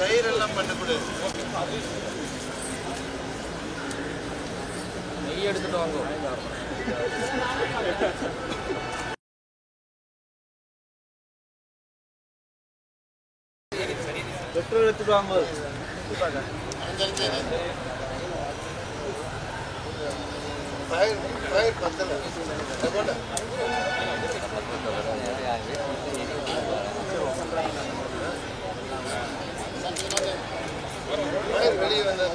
கயிறெல்லாம் பண்ணக்கூடாது. நெய் எடுத்துட்டு வாங்க. பெட்ரோல் எடுத்துட்டு வாங்க. ஃபயர் பத்தல. வெளியே வந்தா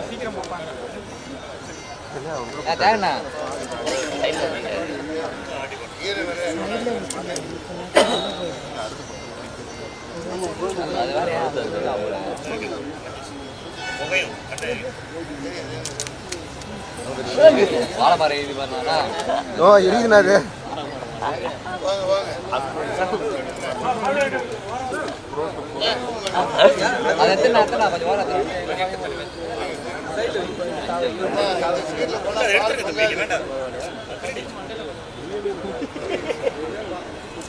சீக்கிரம் போப்பாங்க. வாழை இது பண்ணா இருக்குண்ணா அது. அது எத்தனை கொஞ்சம் வாழை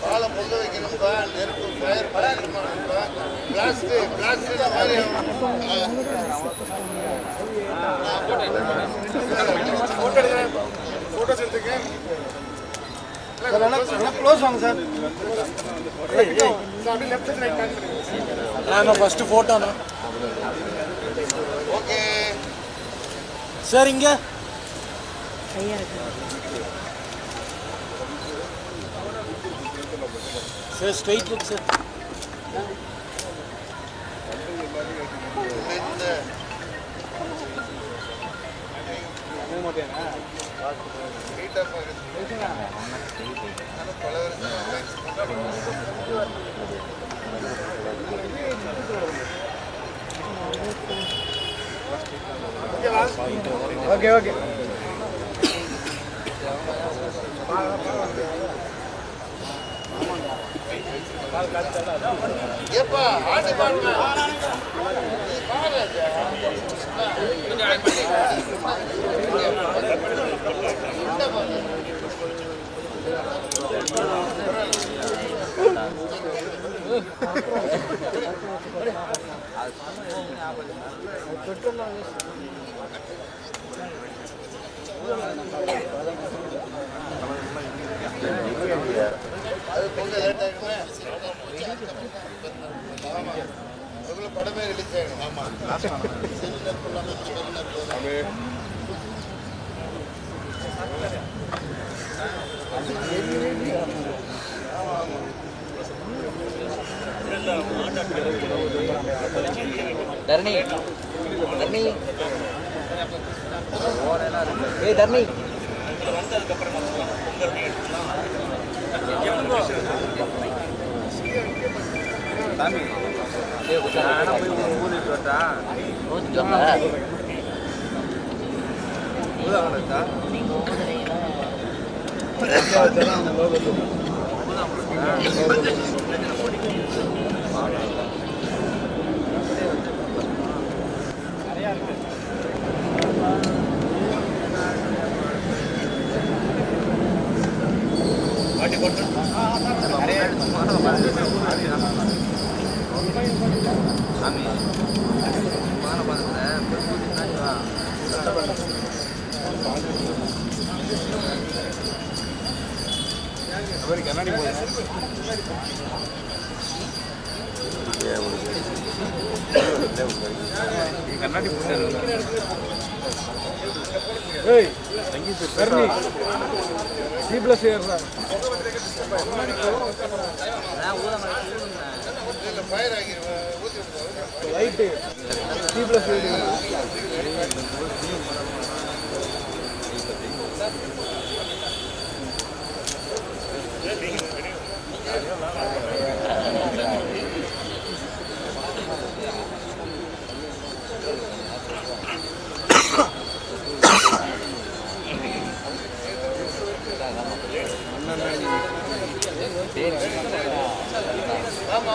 பாலை பொங்க வைக்கணும்பா. நெருப்பு ஃபயர் பண்ணிக்கணும்பா. பிளாஸ்ட் மாதிரி ஃபோட்டோஸ் எடுத்துக்க. க்ளோஸ் வாங்க சார். நான் ஃபர்ஸ்ட் ஃபோட்டோண்ணா. Okay sir. இங்க sir straight look sir. Okay okay. ஏப்பா ஆடி பாருங்க. அது கொஞ்சம் லேட் ஆகிடுமே. படமே ரிலீஸ் ஆகிடும். ஆமாம் தர்ணி தர்ணி தர்ணி கண்ணாடி கண்ணாடி C plus light C plus ஆமா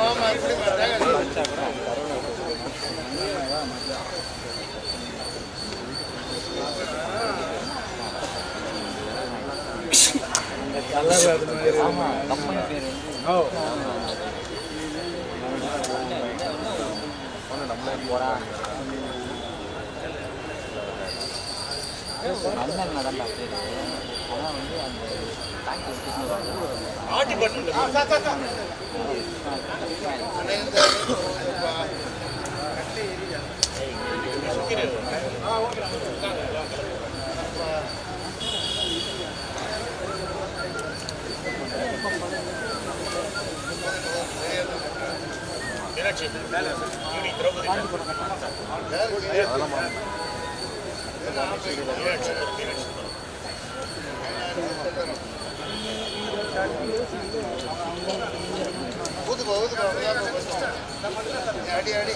அடி அடி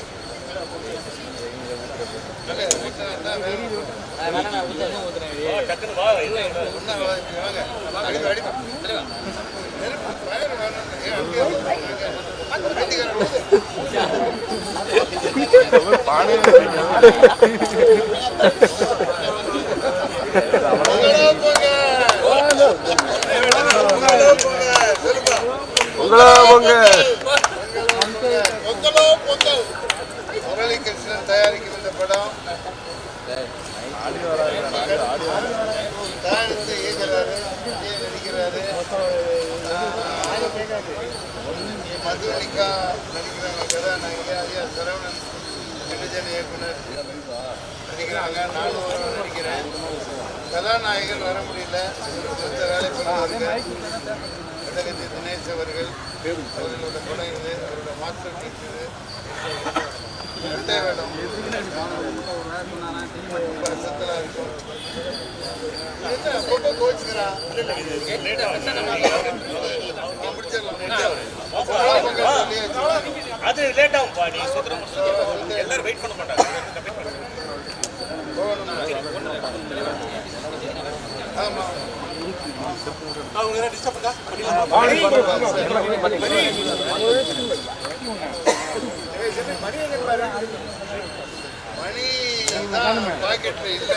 முரளி கிருஷ்ணன் தயாரிக்கும் இந்த படம் தயாரித்து இயக்குறாரு, நடிக்கிறாரு. மதுவனிகா நடிக்கிறாங்க கதாநாயகி. ஐயா சரவணன் சின்னஜன இயக்குனர் நடிக்கிறாங்க. நானும் நடிக்கிறேன். கதாநாயகன் வர முடியல, வேலை பண்ணுவார்கள். கடகத்தி தினேஷ் அவர்கள் அவர்களோட படம் இது, அவரோட மாஸ்டர் பீஸ் இது. ரெண்டே வேடம் ரொம்ப ரசத்தலா இருக்கும். அப்பப்போ கோச்சுக்கிறான் அது லேட் ஆகும் பாடி எல்லாரும் வெயிட் பண்ண மாட்டாங்க. ஆமா அவங்க டிஸ்டர்ப் பண்ணா மணி பாக்கெட்ல இல்ல.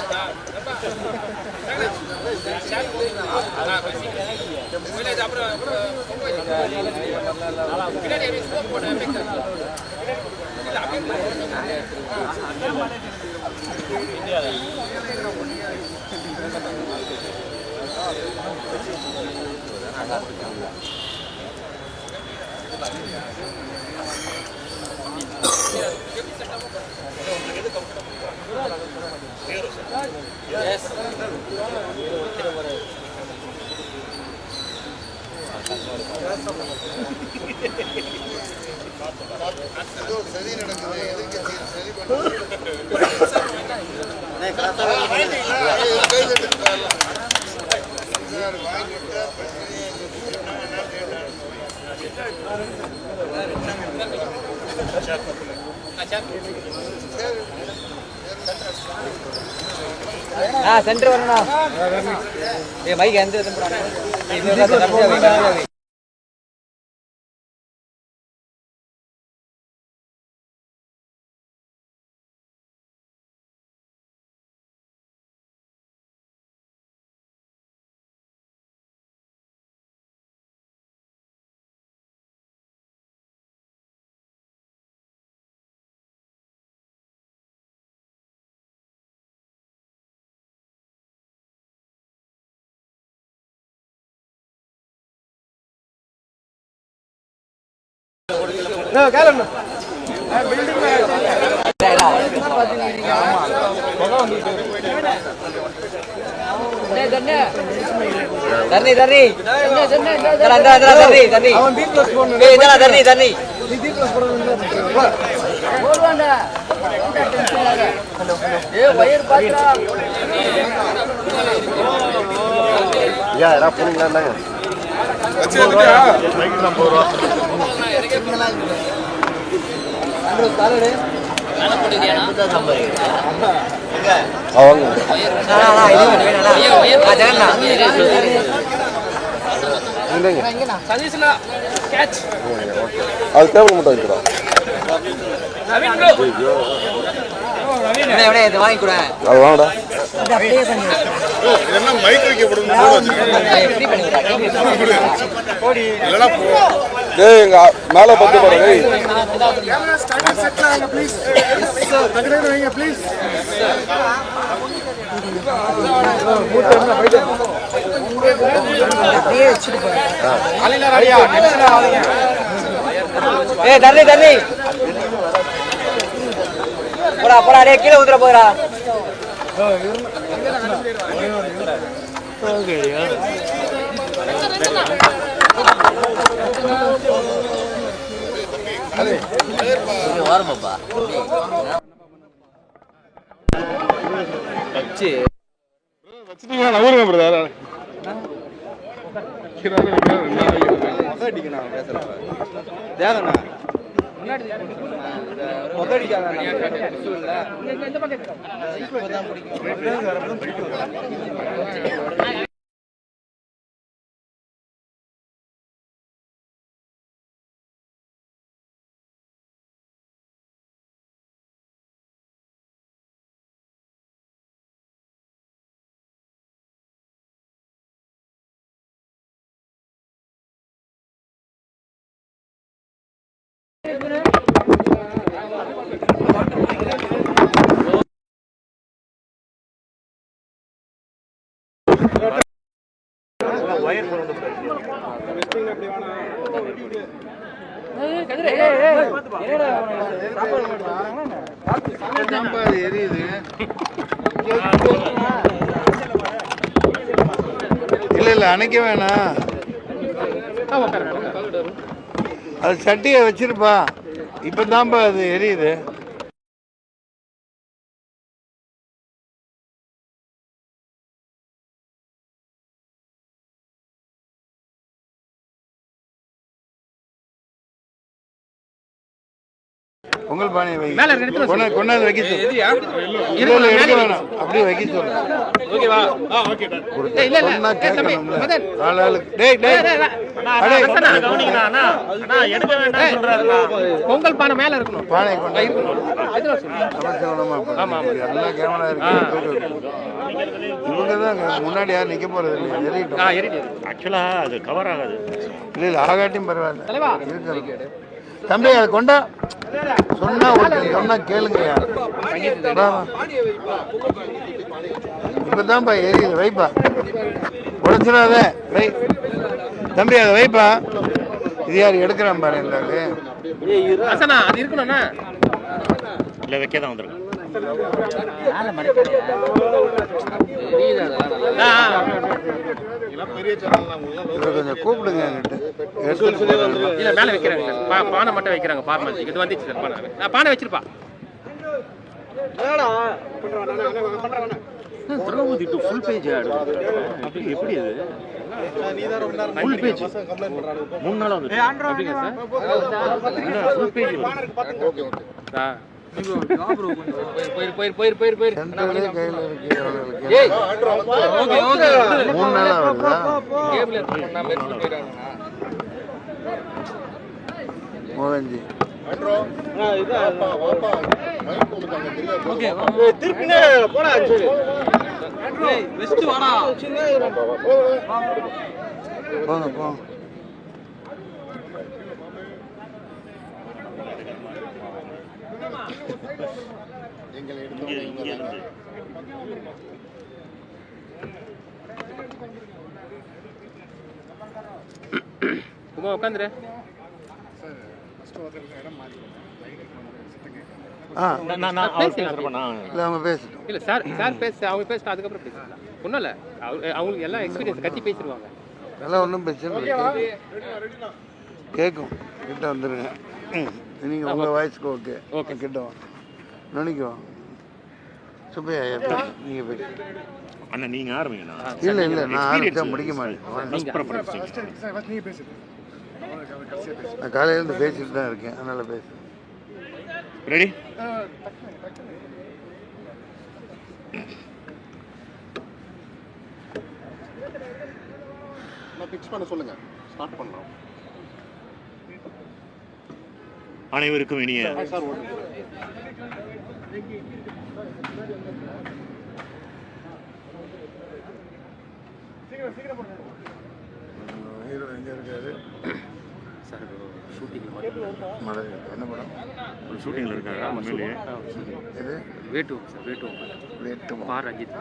ஏதோ சரி நடக்குது, எதிர்கட்சி சரி சென்டர் வரணும். மைக் எந்த தண்ணி தண்ணி தண்ணி தண்ணி தண்ணி சதீஷ்னா கேட்ச் அது டேபிள் மட்டும் வைக்கிறோம். இதை வாங்கி கூட அது வாங்கடா. இதெல்லாம் மைக் வைக்கப்படுது. டேய் எங்க மேலே பத்து பாருங்க. தண்ணி தண்ணி போடா போடா டே கீழே ஊத்துற போகிறா. வாரமாப்பா வச்சு வச்சுட்டீங்களா? நவருங்க பிரதர். எரியுது. இல்ல அணைக்க வேணாம். அது சட்டியை வச்சிருப்பா. இப்பதான்ப்பா அது எரியுது. பொங்கல் பானையை வை. கொண்டாந்து வைக்க சொல்லு. எடுக்க வேணாம், அப்படியே வைக்க சொல்லு. சொன்னா கேட்கணும்ல. பொங்கல் பானை மேல இருக்கணும். பானை கொண்டாந்து எல்லாம் கேமரா இருக்கு. இவங்கதான் முன்னாடி யாரும் நிக்க போறது இல்லை. ஆக்சுவலா அது கவர் ஆகாது. இல்ல ஆகாட்டியும் பரவாயில்ல. தம்பி அதை கொண்டா சொன்னா சொன்னா கேளுங்கய்யா. இப்பதான்ப்பா எரியுது. வைப்பா, உடச்சிடாத. வை தம்பி, அதை வைப்பா. இது யார் எடுக்கிறான் பாரு. அசனா அது இருக்கணும்னா இல்ல வைக்க தான் வந்துருங்க. கொஞ்சம் கூப்பிடுங்க. இல்ல மேல வைக்கிறாங்க. பானை மட்டும் வைக்கிறாங்க. ஃபார்மாலிட்டி இது வந்துச்சு. நான் பானை வச்சிருப்பா. ஃபுல் பேஜ் எப்படி அது ஃபுல் பேஜ் 3 நாளா வந்து அப்படிங்க sir. Full page sir. Mohan G போங்க போங்க. உட்காந்துரு. இல்ல சார் சார் பேச அவங்க பேசிட்டு அதுக்கப்புறம் பேசலாம். ஒன்றும் இல்லை, அவங்களுக்கு எல்லாம் எக்ஸ்பீரியன்ஸ் கத்தி பேசிடுவாங்க. அதெல்லாம் ஒன்றும் பிரச்சனை இல்லை. கேட்கும். கிட்ட வந்துடுங்க. நீங்கள் உங்கள் வாய்ஸ்க்கு ஓகே. ஓகே கிட்ட வாங்க. நுணிக்குவோம். சுப்பையா நீங்கள் போய் அண்ணா நீங்கள் ஆரம்பிங்கண்ணா. இல்லை இல்லை, நான் ஆரம்பித்தா முடிக்க மாட்டேன். நான் காலையிலேருந்து பேசிட்டு தான் இருக்கேன். அதனால் பேசு. ரெடி? நான் பிக்ஸ் பண்ண சொல்லுங்கள். ஸ்டார்ட் பண்ணலாம். அனைவருக்கும் இனிய ஹீரோ எங்கே இருக்காரு? சார் ஷூட்டிங் மழை என்ன படம்? ஒரு ஷூட்டிங்கில் இருக்காங்க உண்மையிலேயே. இது வேட்டு சார் வேட்டு வேட்டுமா? பார் அஜித்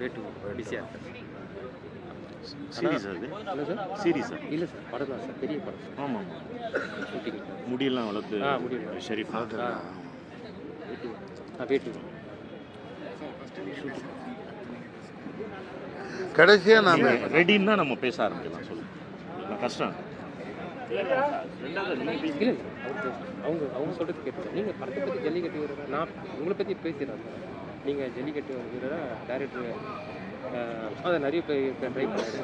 வேட்டு பிஸியாக இருக்கு சீரியஸ் அது இல்லை சார் சீரியஸா? இல்லை சார் படம் தான் சார் பெரிய படம் ஆமாம் ஆமாம். ஷூட்டிங் முடியெல்லாம் வளர்த்து முடியும் ஷெரீஃப் வேட்டு கடைசியாக நான் ரெடின்னா நம்ம பேச ஆரம்பிக்கலாம். சொல்லுங்கள், கஷ்டம். இல்லை அவங்க சொல்கிறது கேட்டு நீங்கள் படத்தை பற்றி ஜல்லிக்கட்டு வீரர் நான் உங்களை பற்றி பேசிடுறேன். நீங்கள் ஜல்லிக்கட்டு வீரராக டைரக்டர் அதை நிறைய பேர் ட்ரை பண்ணாரு.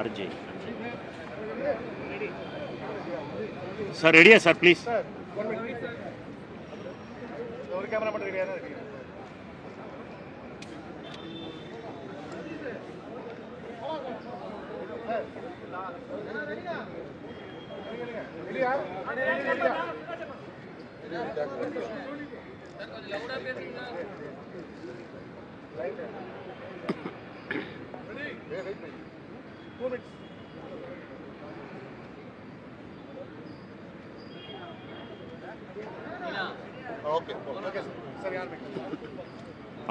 அர்ஜய் சார் ரெடியா சார் ப்ளீஸ். ஒரு கேமரா மட்டும் கிடையாது.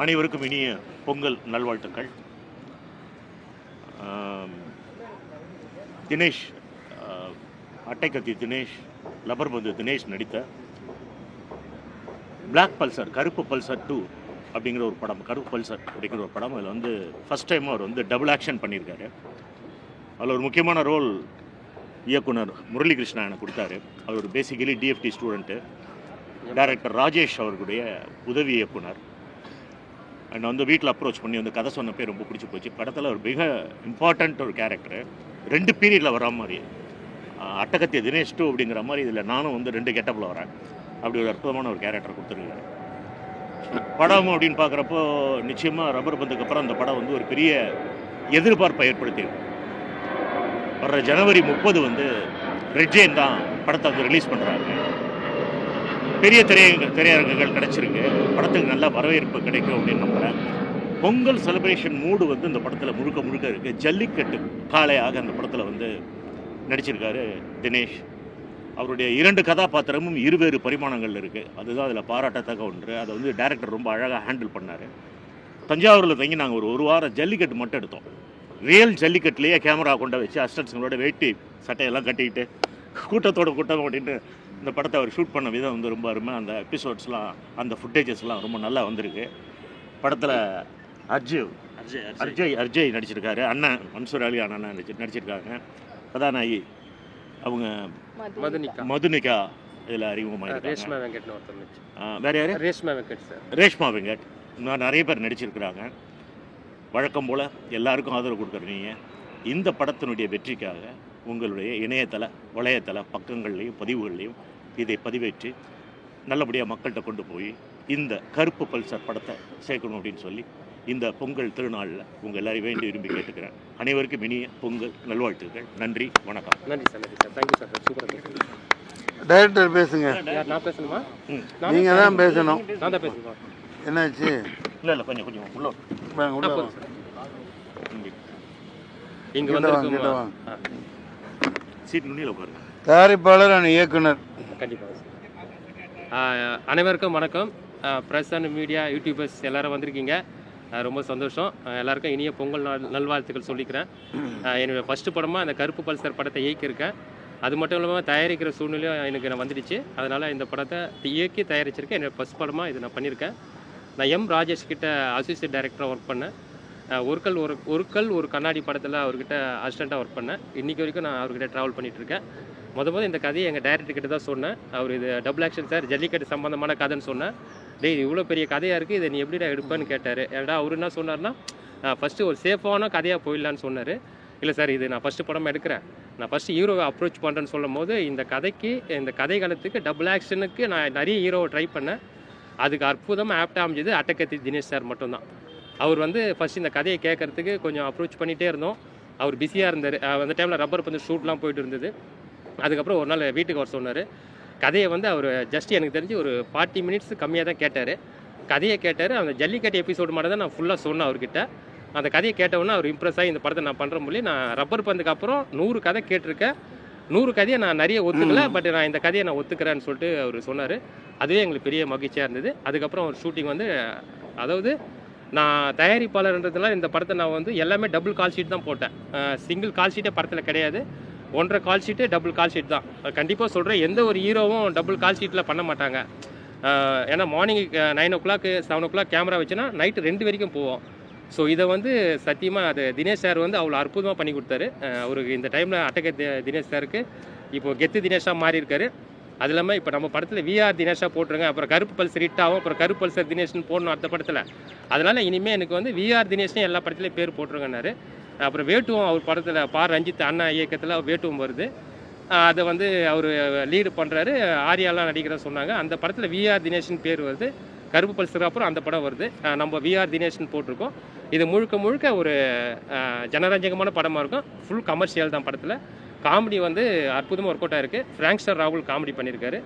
அனைவருக்கும் இனிய பொங்கல் நல்வாழ்த்துக்கள். தினேஷ், அட்டைக்கத்தி தினேஷ், லப்பர்பந்து தினேஷ் நடித்த பிளாக் பல்சர், கருப்பு பல்சர் 2 அப்படிங்கிற ஒரு படம், கருப்பு பல்சர் அப்படிங்கிற ஒரு படம். அதில் வந்து ஃபஸ்ட் டைம் அவர் வந்து டபுள் ஆக்ஷன் பண்ணியிருக்காரு. அதில் ஒரு முக்கியமான ரோல் இயக்குனர் முரளிகிருஷ்ணா எனக்கு கொடுத்தாரு. அவர் ஒரு basically TFT student. Director Rajesh அவர்களுடைய உதவி இயக்குனர். அண்ட் வந்து வீட்டில் அப்ரோச் பண்ணி வந்து கதை சொன்னப்பே ரொம்ப பிடிச்சி போச்சு. படத்தில் ஒரு மிக இம்பார்ட்டண்ட் ஒரு கேரக்டரு, 2 பீரியடில் வரா மாதிரி. அட்டகத்திய தினேஷ் 2 அப்படிங்கிற மாதிரி இதில் நானும் வந்து 2 கெட்டப்பில் வரேன். அப்படி ஒரு அற்புதமான ஒரு கேரக்டர் கொடுத்துருக்காரு. படம் அப்படின்னு பார்க்குறப்போ நிச்சயமாக ரப்பர் பந்துக்கு அப்புறம் அந்த படம் வந்து ஒரு பெரிய எதிர்பார்ப்பை ஏற்படுத்தியிருக்கு. வர்ற ஜனவரி 30 வந்து ரெட் ஜெயின் தான் படத்தை வந்து ரிலீஸ் பண்ணுறாங்க. பெரிய திரையரங்குகள் கிடச்சிருக்கு. படத்துக்கு நல்ல வரவேற்பு கிடைக்கும் அப்படின்னு நம்புகிறேன். பொங்கல் செலிப்ரேஷன் மூடு வந்து இந்த படத்தில் முழுக்க இருக்குது. ஜல்லிக்கட்டு காளையாக அந்த படத்தில் வந்து நடிச்சிருக்காரு தினேஷ். அவருடைய 2 கதாபாத்திரமும் இருவேறு பரிமாணங்கள் இருக்குது. அதுதான் அதில் பாராட்டத்தக்க ஒன்று. அதை வந்து டைரக்டர் ரொம்ப அழகாக ஹேண்டில் பண்ணார். தஞ்சாவூரில் தங்கி நாங்கள் ஒரு வாரம் ஜல்லிக்கட்டு மட்டும் எடுத்தோம். ரியல் ஜல்லிக்கட்டுலேயே கேமரா கொண்டு வச்சு அசிஸ்டன்ட்ஸுங்களோட வேட்டி சட்டையெல்லாம் கட்டிக்கிட்டு கூட்டம் அப்படின்ட்டு இந்த படத்தை அவர் ஷூட் பண்ண விதம் வந்து ரொம்ப அருமை. அந்த எபிசோட்ஸ்லாம், அந்த ஃபுட்டேஜஸ்லாம் ரொம்ப நல்லா வந்திருக்கு. படத்தில் அர்ஜய் நடிச்சிருக்காரு. அண்ணன் மன்சூர் அலி அண்ணன் நடிச்சிருக்காங்க. கதாநாயகி அவங்க மதுனிகா இதில் அறிமுகமாக. ரேஷ்மா வெங்கட்னு ஒருத்தர் நடிச்சு. வேறு யார்? ரேஷ்மா வெங்கட் சார். ரேஷ்மா வெங்கட். நான் நிறைய பேர் நடிச்சிருக்கிறாங்க. வழக்கம் போல் எல்லாருக்கும் ஆதரவு கொடுக்குற நீங்கள் இந்த படத்தினுடைய வெற்றிக்காக உங்களுடைய இணையதள வலையதள பக்கங்கள்லேயும் பதிவுகள்லையும் இதை பதிவேற்றி நல்லபடியாக மக்கள்கிட்ட கொண்டு போய் இந்த கருப்பு பல்சர் படத்தை சேர்க்கணும் அப்படின்னு சொல்லி இந்த பொங்கல் திருநாளில் உங்கள் எல்லாரையும் வேண்டி விரும்பி கேட்டுக்கிறேன். அனைவருக்கும் இனிய பொங்கல் நல்வாழ்த்துக்கள். நன்றி, வணக்கம். நன்றி சார். Thank you sir. சூப்பராக பேசுங்க. டைரக்டர் பேசுங்க. நான் பேசணுமா? நீங்கள் தான் பேசணும். நான் தான் பேசணுமா? என்னாச்சு? இல்லை கொஞ்சம் உள்ள இங்கே வந்து சீட் நுண்ணியில் உட்காருங்க. தயாரிப்பாளர் அண்ட் இயக்குனர். கண்டிப்பாக சார். அனைவருக்கும் வணக்கம். ப்ரெஸ் அண்ட் மீடியா யூடியூபர்ஸ் எல்லோரும் வந்திருக்கீங்க. ரொம்ப சந்தோஷம். எல்லாருக்கும் இனிய பொங்கல் நல்வாழ்த்துக்கள் சொல்லிக்கிறேன். என்னோடய ஃபஸ்ட்டு படமாக அந்த கருப்பு பல்சர் படத்தை இயக்கியிருக்கேன். அது மட்டும் இல்லாமல் தயாரிக்கிற சூழ்நிலையும் எனக்கு நான் வந்துடுச்சு. அதனால் இந்த படத்தை இயக்கி தயாரிச்சிருக்கேன். என்னோடய ஃபஸ்ட் படமாக இது நான் பண்ணியிருக்கேன். நான் எம் ராஜேஷ் கிட்ட அசோசியேட் டைரக்டராக ஒர்க் பண்ணேன். ஒரு கண்ணாடி படத்தில் அவர்கிட்ட அசிஸ்டண்ட்டாக ஒர்க் பண்ணேன். இன்றைக்கி வரைக்கும் நான் அவர்கிட்ட ட்ராவல் பண்ணிகிட்ருக்கேன். முதல் இந்த கதையை எங்கள் டைரக்டர் கிட்ட தான் சொன்னேன். அவர் இது டபுள் ஆக்ஷன் சார், ஜல்லிக்கட்டு சம்மந்தமான கதைன்னு சொன்னேன். இவ்வளோ பெரிய கதையாக இருக்குது, இதை நீ எப்படிடா எடுப்பேன்னு கேட்டார். ஏன்னா அவர் என்ன சொன்னார்னா, ஃபஸ்ட்டு ஒரு சேஃபான கதையாக போயிடலான்னு சொன்னார். இல்லை சார், இது நான் ஃபஸ்ட்டு படமாக எடுக்கிறேன், நான் ஃபஸ்ட்டு ஹீரோவை அப்ரோச் பண்ணுறேன்னு சொல்லும் போது இந்த கதை காலத்துக்கு டபுள் ஆக்ஷனுக்கு நான் நிறைய ஹீரோவை ட்ரை பண்ணேன். அதுக்கு அற்புதமாக ஆப்டாக அமைஞ்சது அட்டகத்தி தினேஷ் சார் மட்டும்தான். அவர் ஃபஸ்ட் இந்த கதையை கேட்குறதுக்கு கொஞ்சம் அப்ரோச் பண்ணிகிட்டே இருந்தோம். அவர் பிஸியாக இருந்தார். அந்த டைமில் ரப்பர் பந்து ஷூட்லாம் போயிட்டு இருந்தது. அதுக்கப்புறம் ஒரு நாள் வீட்டுக்கு வர சொன்னார். கதையை வந்து அவர் ஜஸ்ட் எனக்கு தெரிஞ்சு ஒரு 40 மினிட்ஸ் கம்மியாக தான் கேட்டார். கதையை கேட்டார். அந்த ஜல்லிக்கட்டு எபிசோடு மட்டும் தான் நான் ஃபுல்லாக சொன்னேன் அவர்கிட்ட. அந்த கதையை கேட்டவுடனே அவர் இம்ப்ரெஸ் ஆகி இந்த படத்தை நான் பண்ணுற முடியும். நான் ரப்பர் பந்துக்கு அப்புறம் 100 கதை கேட்டிருக்கேன். 100 கதையை நான் நிறைய ஒத்துக்கல, பட் நான் இந்த கதையை நான் ஒத்துக்கிறேன்னு சொல்லிட்டு அவர் சொன்னார். அதுவே எங்களுக்கு பெரிய மகிழ்ச்சியாக இருந்தது. அதுக்கப்புறம் ஒரு ஷூட்டிங் வந்து, அதாவது நான் தயாரிப்பாளர்ன்றதுனால இந்த படத்தை நான் வந்து எல்லாமே டபுள் கால் ஷீட் தான் போட்டேன். சிங்கிள் கால் ஷீட்டே படத்தில் கிடையாது. 1.5 கால் ஷீட்டு டபுள் கால் ஷீட் தான். கண்டிப்பாக சொல்கிறேன், எந்த ஒரு ஹீரோவும் டபுள் கால் ஷீட்டில் பண்ண மாட்டாங்க. ஏன்னா மார்னிங் 9 o'clock 7 o'clock கேமரா வச்சுன்னா நைட்டு 2 வரைக்கும் போவோம். ஸோ இதை வந்து சத்தியமாக அது தினேஷ் சார் வந்து அவ்வளோ அற்புதமாக பண்ணி கொடுத்தாரு. அவருக்கு இந்த டைமில் அட்டகை தினேஷ் சாருக்கு இப்போது கெத்து தினேஷாக மாறி இருக்காரு. அது இல்லாமல் இப்போ நம்ம படத்தில் விஆர் தினேஷாக போட்டுருங்க, அப்புறம் கருப்பு பல்சர் ஹிட்டாகவும், அப்புறம் கருப்பு பல்சர் தினேஷ்னு போடணும் அடுத்த படத்தில். அதனால் இனிமேல் எனக்கு வந்து விஆர் தினேஷ்னே எல்லா படத்துலேயும் பேர் போட்டுருங்கன்னாரு. அப்புறம் வேட்டுவம் அவர் படத்தில் ரஞ்சித் அண்ணா இயக்கத்தில் வேட்டுவம் வருது. அதை வந்து அவர் லீடு பண்ணுறாரு, ஆரியாலாம் நடிக்கிற சொன்னாங்க. அந்த படத்தில் விஆர் தினேஷ்னு பேர் வருது. கருப்பு பல்சருக்கு அப்புறம் அந்த படம் வருது. நம்ம விஆர் தினேஷ்னு போட்டிருக்கோம். இது முழுக்க முழுக்க ஒரு ஜனரஞ்சகமான படமாக இருக்கும். ஃபுல் கமர்ஷியல் தான். படத்தில் காமெடி வந்து அற்புதமாக ஒர்க் அவுட் ஆகிருக்கு. ஃப்ராங்க்ஸ்டர் ராகுல் காமெடி பண்ணியிருக்காரு.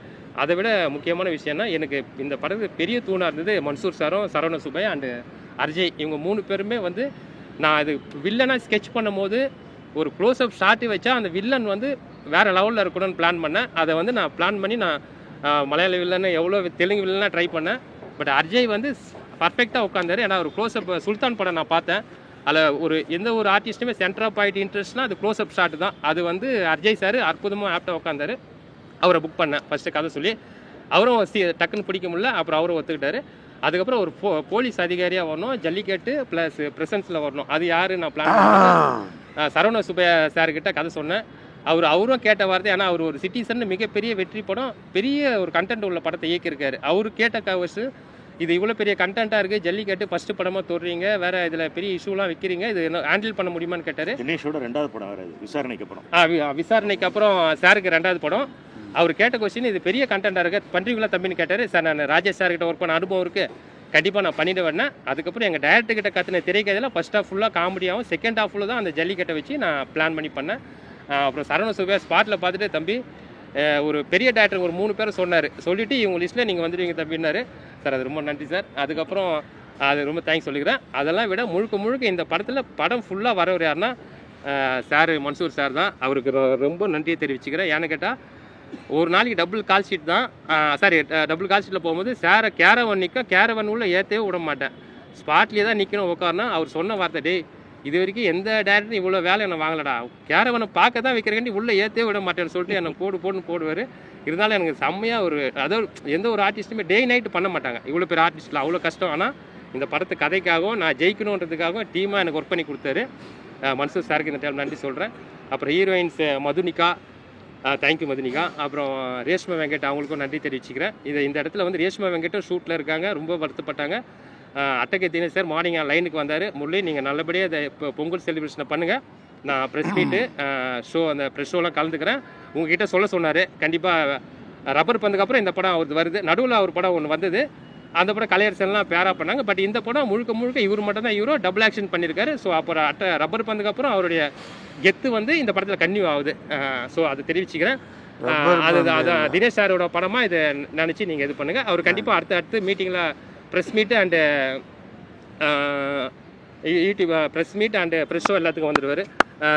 அதை விட முக்கியமான விஷயம்னா, எனக்கு இந்த படத்துக்கு பெரிய தூணாக இருந்தது மன்சூர் சாரும், சரவண சுப்பையா அண்டு அர்ஜய். இவங்க 3 பேருமே வந்து நான் அது வில்லனாக ஸ்கெட்ச் பண்ணும் போது ஒரு க்ளோஸ்அப் ஷாட்டு வச்சா அந்த வில்லன் வந்து வேறு லெவலில் இருக்கணும்னு பிளான் பண்ணேன். அதை வந்து நான் பிளான் பண்ணி நான் மலையாள வில்லன்னு எவ்வளோ தெலுங்கு வில்லனாக ட்ரை பண்ணேன். பட் அர்ஜய் வந்து பர்ஃபெக்டாக உட்காந்தாரு. ஏன்னா ஒரு க்ளோஸ்அப் சுல்தான் படம் நான் பார்த்தேன். அதில் ஒரு எந்த ஒரு ஆர்டிஸ்ட்டுமே சென்டர் ஆஃப் பாயிண்ட் இன்ட்ரெஸ்ட்னா அது க்ளோஸ்அப் ஷாட்டு தான். அது வந்து அர்ஜய் சார் அற்புதமாக ஆப்டாக உட்காந்தாரு. அவரை புக் பண்ணேன் ஃபஸ்ட்டு கதை சொல்லி. அவரும் டக்குன்னு பிடிக்க முடியல. அப்புறம் அவரும் ஒத்துக்கிட்டாரு. அதுக்கப்புறம் ஒரு போலீஸ் அதிகாரியாக வரணும், ஜல்லிக்கட்டு ப்ளஸ் ப்ரெசன்ஸில் வரணும். அது யார் நான் பிளான் பண்ணேன். சரவண சுப்பையா சார்கிட்ட கதை சொன்னேன். அவரும் கேட்ட வார்த்தை. ஏன்னா அவர் ஒரு சிட்டிசன் மிகப்பெரிய வெற்றி படம், பெரிய ஒரு கண்டென்ட் உள்ள படத்தை இயக்கியிருக்காரு. அவர் கேட்ட கவர்ஸு இது இவ்வளோ பெரிய கண்டென்ட்டாக இருக்குது, ஜல்லிக்கட்டு ஃபஸ்ட்டு படமாக தொடுறீங்க, வேறு இதில் பெரிய இஷ்யூலாம் வைக்கிறீங்க, இது என்ன ஹேண்டில் பண்ண முடியுமான்னு கேட்டார். தினேஷோட 2வது படம் வராது, விசாரணைக்கு படம். விசாரணைக்கு அப்புறம் சாருக்கு 2வது படம். அவர் கேட்ட கொஸ்டின் இது பெரிய கண்டென்ட்டாக இருக்குது, பண்ணுறீங்களா தம்பின்னு கேட்டார். சார் நான் ராஜேஷ் சார்கிட்ட ஒர்க் பண்ண அனுபவம் இருக்குது, கண்டிப்பாக நான் பண்ணிட்டு வரேன். அதுக்கப்புறம் எங்கள் டேரக்டர்கிட்ட கற்றுன திரைக்கதையில் ஃபஸ்ட் ஹாஃப் ஃபுல்லாக காமெடியாகவும், செகண்ட் ஹாஃப் ஃபுல்லாக தான் அந்த ஜல்லிக்கட்டை வச்சு நான் பிளான் பண்ணி பண்ணேன். அப்புறம் சரவண சுப்பையா ஸ்பாட்டில் பார்த்துட்டு, தம்பி ஒரு பெரிய டேரக்டர் ஒரு 3 பேரை சொன்னார், சொல்லிவிட்டு இவங்க லிஸ்ட்டில் நீங்கள் வந்துடுவீங்க தம்பின்னாரு. சார் அது ரொம்ப நன்றி சார். அதுக்கப்புறம் அது ரொம்ப தேங்க்ஸ் சொல்லிக்கிறேன். அதெல்லாம் விட முழுக்க முழுக்க இந்த படத்தில் படம் ஃபுல்லாக வரவர் யாருன்னா சார் மன்சூர் சார் தான். அவருக்கு ரொம்ப நன்றியை தெரிவிச்சுக்கிறேன். ஏன்னு கேட்டால் ஒரு நாளைக்கு டபுள் கால் ஷீட் தான். டபுள் கால் ஷீட்டில் போகும்போது சாரை கேரவன் நிற்க, கேரவன் உள்ள ஏற்றவே விட மாட்டேன், ஸ்பாட்லேயே தான் நிற்கணும் உட்காரனா. அவர் சொன்ன வார்த்தை, டே இது வரைக்கும் எந்த டேரக்டரும் இவ்வளோ வேலை என்ன வாங்கலடா, கேரவனை பார்க்க தான் வைக்கிறேன், உள்ளே ஏற்றவே விட மாட்டேன்னு சொல்லிட்டு என்னை போடுன்னு போடுவார். இருந்தாலும் எனக்கு செம்மையாக ஒரு, அதாவது எந்த ஒரு ஆர்டிஸ்ட்டுமே டே நைட்டு பண்ண மாட்டாங்க, இவ்வளோ பேர் ஆர்டிஸ்ட்டில் அவ்வளோ கஷ்டம். ஆனால் இந்த படத்து கதைக்காகவும் நான் ஜெயிக்கணுன்றதுக்காகவும் டீமாக எனக்கு ஒர்க் பண்ணி கொடுத்தாரு. மன்சூர் சாருக்கு இந்த டைம் நன்றி சொல்கிறேன். அப்புறம் ஹீரோயின்ஸ் மதுனிகா, தேங்க்யூ மதுனிகா. அப்புறம் ரேஷ்மா வெங்கட், அவங்களுக்கும் நன்றி தெரிவிச்சுக்கிறேன். இந்த இடத்துல வந்து ரேஷ்மா வெங்கட்டும் ஷூட்டில் இருக்காங்க, ரொம்ப வருத்தப்பட்டாங்க. அட்டகை தினேஷ் சார் மார்னிங் லைனுக்கு வந்தார். முரளி நீங்கள் நல்லபடியாக இதை இப்போ பொங்கல் செலிப்ரேஷனை பண்ணுங்கள், நான் ப்ரெஸ் மீட்டு ஷோ அந்த ப்ரெஸ் ஷோலாம் கலந்துக்கிறேன் உங்ககிட்ட சொல்ல சொன்னார். கண்டிப்பாக ரப்பர் பந்துக்கு அப்புறம் இந்த படம் அவருக்கு வருது. நடுவில் ஒரு படம் ஒன்று வந்தது, அந்த படம் கலையரசன்லாம் பேரா பண்ணாங்க. பட் இந்த படம் முழுக்க இவர் மட்டும் தான் ஹீரோ, டபுள் ஆக்ஷன் பண்ணியிருக்காரு. ஸோ அப்புறம் ரப்பர் பந்துக்கு அப்புறம் அவருடைய கெத்து வந்து இந்த படத்தில் கன்டினியூ ஆகுது. ஸோ அதை தெரிவிச்சுக்கிறேன். அதான் தினேஷ் சாரோட படமாக இதை நினச்சி நீங்கள் இது பண்ணுங்கள். அவர் கண்டிப்பாக அடுத்து மீட்டிங்கில் ப்ரெஸ் மீட்டு and YouTube press meet and press show எல்லாத்துக்கும் வந்துடுவார்.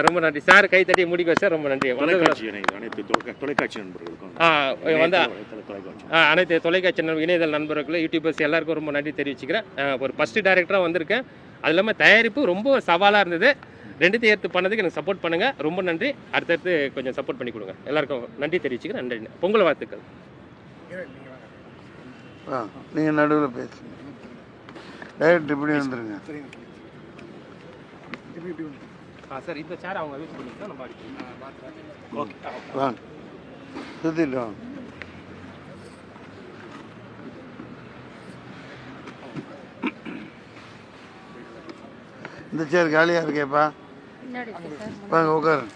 ரொம்ப நன்றி சார். கை தட்டி முடிக்க சார், ரொம்ப நன்றி. அனைத்து தொலைக்காட்சி நண்பர்களுக்கும் அனைத்து தொலைக்காட்சி இணையதள நண்பர்களும் யூடியூபர்ஸ் எல்லாருக்கும் ரொம்ப நன்றி தெரிவிச்சுக்கிறேன். ஒரு ஃபஸ்ட்டு டைரக்டராக வந்திருக்கேன். அது இல்லாமல் தயாரிப்பு ரொம்ப சவாலாக இருந்தது. 2த்தையும் ஏற்று பண்ணதுக்கு எனக்கு சப்போர்ட் பண்ணுங்கள், ரொம்ப நன்றி. அடுத்தடுத்து கொஞ்சம் சப்போர்ட் பண்ணி கொடுங்க. எல்லாருக்கும் நன்றி தெரிவிச்சுக்கிறேன். நன்றி. பொங்கல் வாழ்த்துக்கள். நீங்கள் நடுவில் பேசுங்க. டைரக்டர் இப்படி வந்துருங்க. சார் இந்த சேர் அவங்க யூஸ் பண்ணிக்கலாம், நம்ம அடிக்கலாம். ஓகே வாங்க, சுற்றிட்டு வாங்க. இந்த சேர் காலியாக இருக்கேப்பா, வாங்க உட்காரு.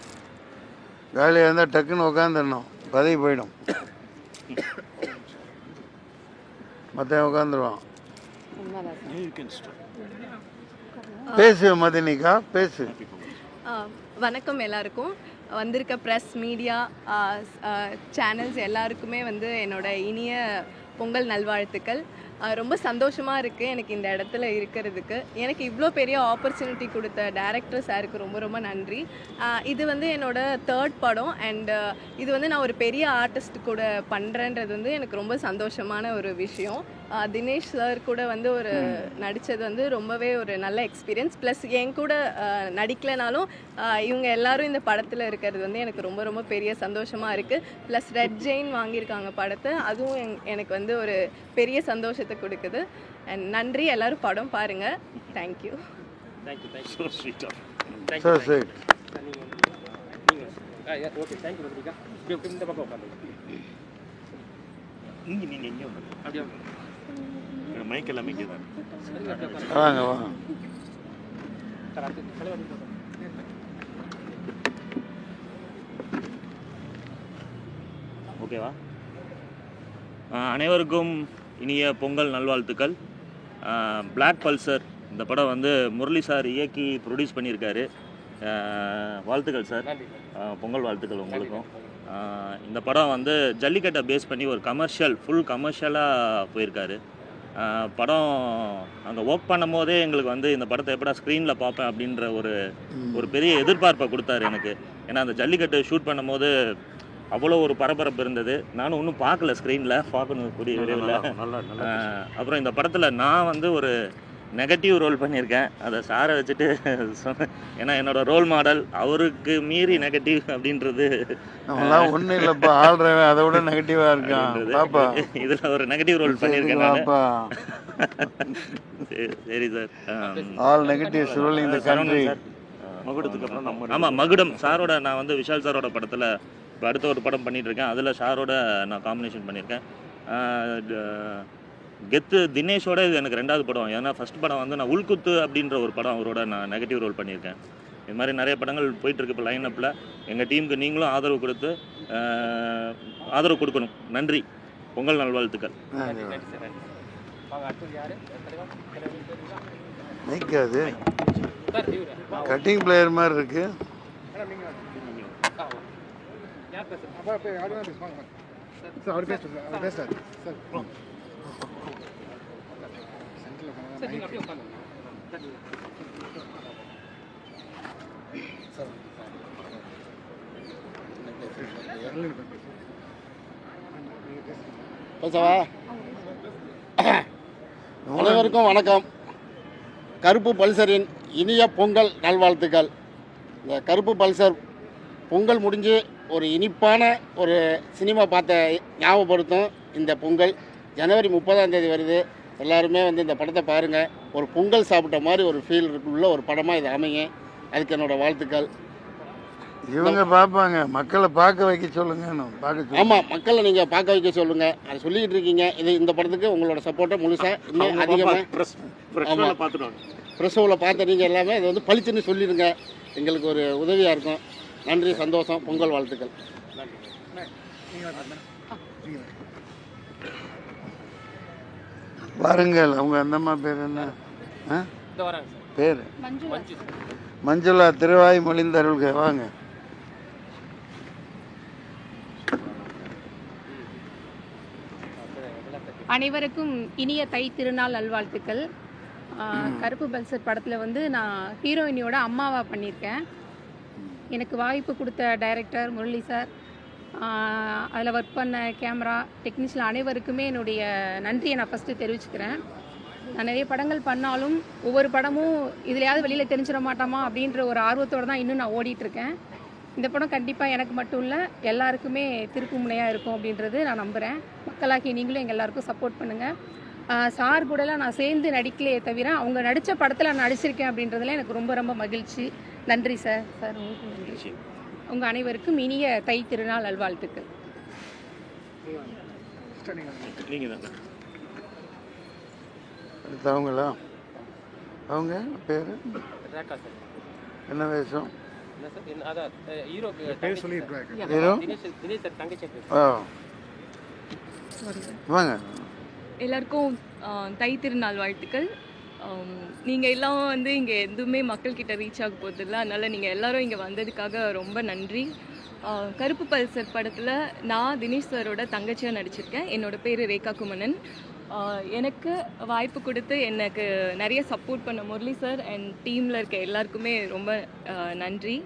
காலியாக இருந்தால் டக்குன்னு உட்காந்துடணும், பதவி போயிடும். மற்ற உட்காந்துருவான். பேசு மதினிகா, பேசு. வணக்கம் எல்லாருக்கும். வந்திருக்க ப்ரெஸ் மீடியா சேனல்ஸ் எல்லாருக்குமே வந்து என்னோட இனிய பொங்கல் நல்வாழ்த்துக்கள். ரொம்ப சந்தோஷமாக இருக்குது எனக்கு இந்த இடத்துல இருக்கிறதுக்கு. எனக்கு இவ்வளோ பெரிய ஆப்பர்ச்சுனிட்டி கொடுத்த டைரக்டர் சாருக்கு ரொம்ப ரொம்ப நன்றி. இது வந்து என்னோட 3rd படம் அண்ட் இது வந்து நான் ஒரு பெரிய ஆர்டிஸ்ட் கூட பண்ணுறேன்றது வந்து எனக்கு ரொம்ப சந்தோஷமான ஒரு விஷயம். தினேஷ் சார் கூட வந்து ஒரு நடித்தது வந்து ரொம்பவே ஒரு நல்ல எக்ஸ்பீரியன்ஸ். ப்ளஸ் என் கூட நடிக்கலைனாலும் இவங்க எல்லாரும் இந்த படத்தில் இருக்கிறது வந்து எனக்கு ரொம்ப ரொம்ப பெரிய சந்தோஷமாக இருக்குது. ப்ளஸ் ரெட் ஜெயின் வாங்கியிருக்காங்க படத்தை, அதுவும் எனக்கு வந்து ஒரு பெரிய சந்தோஷத்தை கொடுக்குது. அண்ட் நன்றி, எல்லாரும் படம் பாருங்கள். Thank you. So sweet of you. So sweet. Okay, thank you Patrika. இந்த பக்கம் உட்காந்து நீங்கள் எங்கே வந்து அப்படியே மைக் எல்லாமே இங்கே தான். வாங்க வாங்க. ஓகேவா? அனைவருக்கும் இனிய பொங்கல் நல்வாழ்த்துக்கள். பிளாக் பல்சர் இந்த படம் வந்து முரளி சார் இயக்கி ப்ரொடியூஸ் பண்ணியிருக்காரு. வாழ்த்துக்கள் சார், பொங்கல் வாழ்த்துக்கள் உங்களுக்கும். இந்த படம் வந்து ஜல்லிக்கட்டை பேஸ் பண்ணி ஒரு ஃபுல் கமர்ஷியலாக போயிருக்காரு. படம் அங்கே ஒர்க் பண்ணும் போதே எங்களுக்கு வந்து இந்த படத்தை எப்படா ஸ்க்ரீனில் பார்ப்பேன் அப்படின்ற ஒரு பெரிய எதிர்பார்ப்பை கொடுத்தாரு எனக்கு. ஏன்னா அந்த ஜல்லிக்கட்டு ஷூட் பண்ணும் போது அவ்வளோ ஒரு பரபரப்பு இருந்தது. நானும் இன்னும் பார்க்கல, ஸ்க்ரீனில் பார்க்கணும் கூடிய விரைவில். அப்புறம் இந்த படத்தில் நான் வந்து ஒரு நெகட்டிவ் ரோல் பண்ணியிருக்கேன். அதை சாரை வச்சுட்டு சொன்னேன். ஏன்னா என்னோட ரோல் மாடல் அவருக்கு மீறி நெகட்டிவ் அப்படின்றது நம்மளாம் ஒன்றும் இல்லைப்பா, ஆள்றவன் அதை விட நெகட்டிவாக இருக்கான் பாப்பா. இதில் ஒரு நெகட்டிவ் ரோல் பண்ணியிருக்கேன் நான். சரி சார். ஆல் நெகட்டிவ் ரோல் இந்த கண்ட்ரி. மகுடத்துக்கு அப்புறம் நம்ம ஆமாம், மகுடம் சாரோட நான் வந்து விஷால் சாரோட படத்தில் இப்போ அடுத்த ஒரு படம் பண்ணிகிட்ருக்கேன். அதில் சாரோட நான் காம்பினேஷன் பண்ணியிருக்கேன். கெத்து தினேஷோட இது எனக்கு 2வது படம். ஏன்னா ஃபஸ்ட் படம் வந்து நான் உள்குத்து அப்படின்ற ஒரு படம் அவரோட நான் நெகட்டிவ் ரோல் பண்ணியிருக்கேன். இது மாதிரி நிறைய படங்கள் போயிட்டுருக்கு இப்போ லைனப்பில். எங்கள் டீமுக்கு நீங்களும் ஆதரவு கொடுக்கணும். நன்றி, பொங்கல் நல்வாழ்த்துக்கள். நிற்காது, கட்டிங் பிளேயர் மாதிரி இருக்கு. அவர் பேசுறாரு சார். அனைவருக்கும் வணக்கம். கருப்பு பல்சரின் இனிய பொங்கல் நல்வாழ்த்துக்கள். இந்த கருப்பு பல்சர் பொங்கல் முடிஞ்சு ஒரு இனிப்பான ஒரு சினிமா பார்த்த ஞாபகப்படுத்தும் இந்த பொங்கல். ஜனவரி 30ஆம் தேதி வருது. எல்லாருமே வந்து இந்த படத்தை பாருங்கள். ஒரு பொங்கல் சாப்பிட்ட மாதிரி ஒரு ஃபீல் உள்ள ஒரு படமாக இது அமையும். அதுக்கு என்னோடய வாழ்த்துக்கள். இவங்க பார்ப்பாங்க, மக்களை பார்க்க வைக்க சொல்லுங்க. ஆமாம், மக்களை நீங்கள் பார்க்க வைக்க சொல்லுங்கள். அது சொல்லிக்கிட்டு இருக்கீங்க. இந்த படத்துக்கு உங்களோட சப்போர்ட்டை முழுசாக இன்னும் அதிகமாக ப்ரெஸ்ஸோவில் பார்த்த நீங்கள் எல்லாமே இதை வந்து பளிச்சுன்னு சொல்லிடுங்க. எங்களுக்கு ஒரு உதவியாக இருக்கும். நன்றி, சந்தோஷம், பொங்கல் வாழ்த்துக்கள். பாருங்கள், அவங்க அந்தம்மா பேர் என்ன பேர்? மஞ்சுளா. திருவாய் மொழிந்தருள்க. வாங்க. அனைவருக்கும் இனிய தை திருநாள் நல்வாழ்த்துக்கள். கருப்பு பல்சர் படத்தில் வந்து நான் ஹீரோயினியோட அம்மாவாக பண்ணியிருக்கேன். எனக்கு வாய்ப்பு கொடுத்த டைரக்டர் முரளி சார், அதில் ஒர்க் பண்ண கேமரா டெக்னீஷியன் அனைவருக்குமே என்னுடைய நன்றியை நான் ஃபஸ்ட்டு தெரிவிச்சுக்கிறேன். நான் நிறைய படங்கள் பண்ணாலும் ஒவ்வொரு படமும் இதுலையாவது வெளியில் தெரிஞ்சிட மாட்டோமா அப்படின்ற ஒரு ஆர்வத்தோடு தான் இன்னும் நான் ஓடிட்டுருக்கேன். இந்த படம் கண்டிப்பாக எனக்கு மட்டும் இல்லை, எல்லாருக்குமே திருப்பு முனையாக இருக்கும் அப்படின்றது நான் நம்புகிறேன். மக்களாக்கி நீங்களும் எங்கள் எல்லாருக்கும் சப்போர்ட் பண்ணுங்கள். சார் கூடலாம் நான் சேர்ந்து நடிக்கலையே தவிர அவங்க நடித்த படத்தில் நான் நடிச்சிருக்கேன் அப்படின்றதுல எனக்கு ரொம்ப ரொம்ப மகிழ்ச்சி. நன்றி சார். சார் உங்களுக்கு நன்றி. உங்கள் அனைவருக்கும் இனிய தை திருநாள் நல்வாழ்த்துக்கள். அவங்களா? அவங்க பேர் என்ன வேஷம்? ஹீரோ? வாங்க. எல்லாருக்கும் தை திருநாள் வாழ்த்துக்கள். நீங்கள் எல்லாம் வந்து இங்கே எதுவுமே மக்கள்கிட்ட ரீச் ஆக போகிறதில்ல, அதனால் நீங்கள் எல்லோரும் இங்கே வந்ததுக்காக ரொம்ப நன்றி. கருப்பு பல்சர் படத்தில் நான் தினேஷ் சாரோட தங்கச்சியாக நடிச்சிருக்கேன். என்னோடய பேர் ரேகா குமணன். எனக்கு வாய்ப்பு கொடுத்து எனக்கு நிறைய சப்போர்ட் பண்ண முரளி சார் அண்ட் டீமில் இருக்க எல்லாருக்குமே ரொம்ப நன்றி.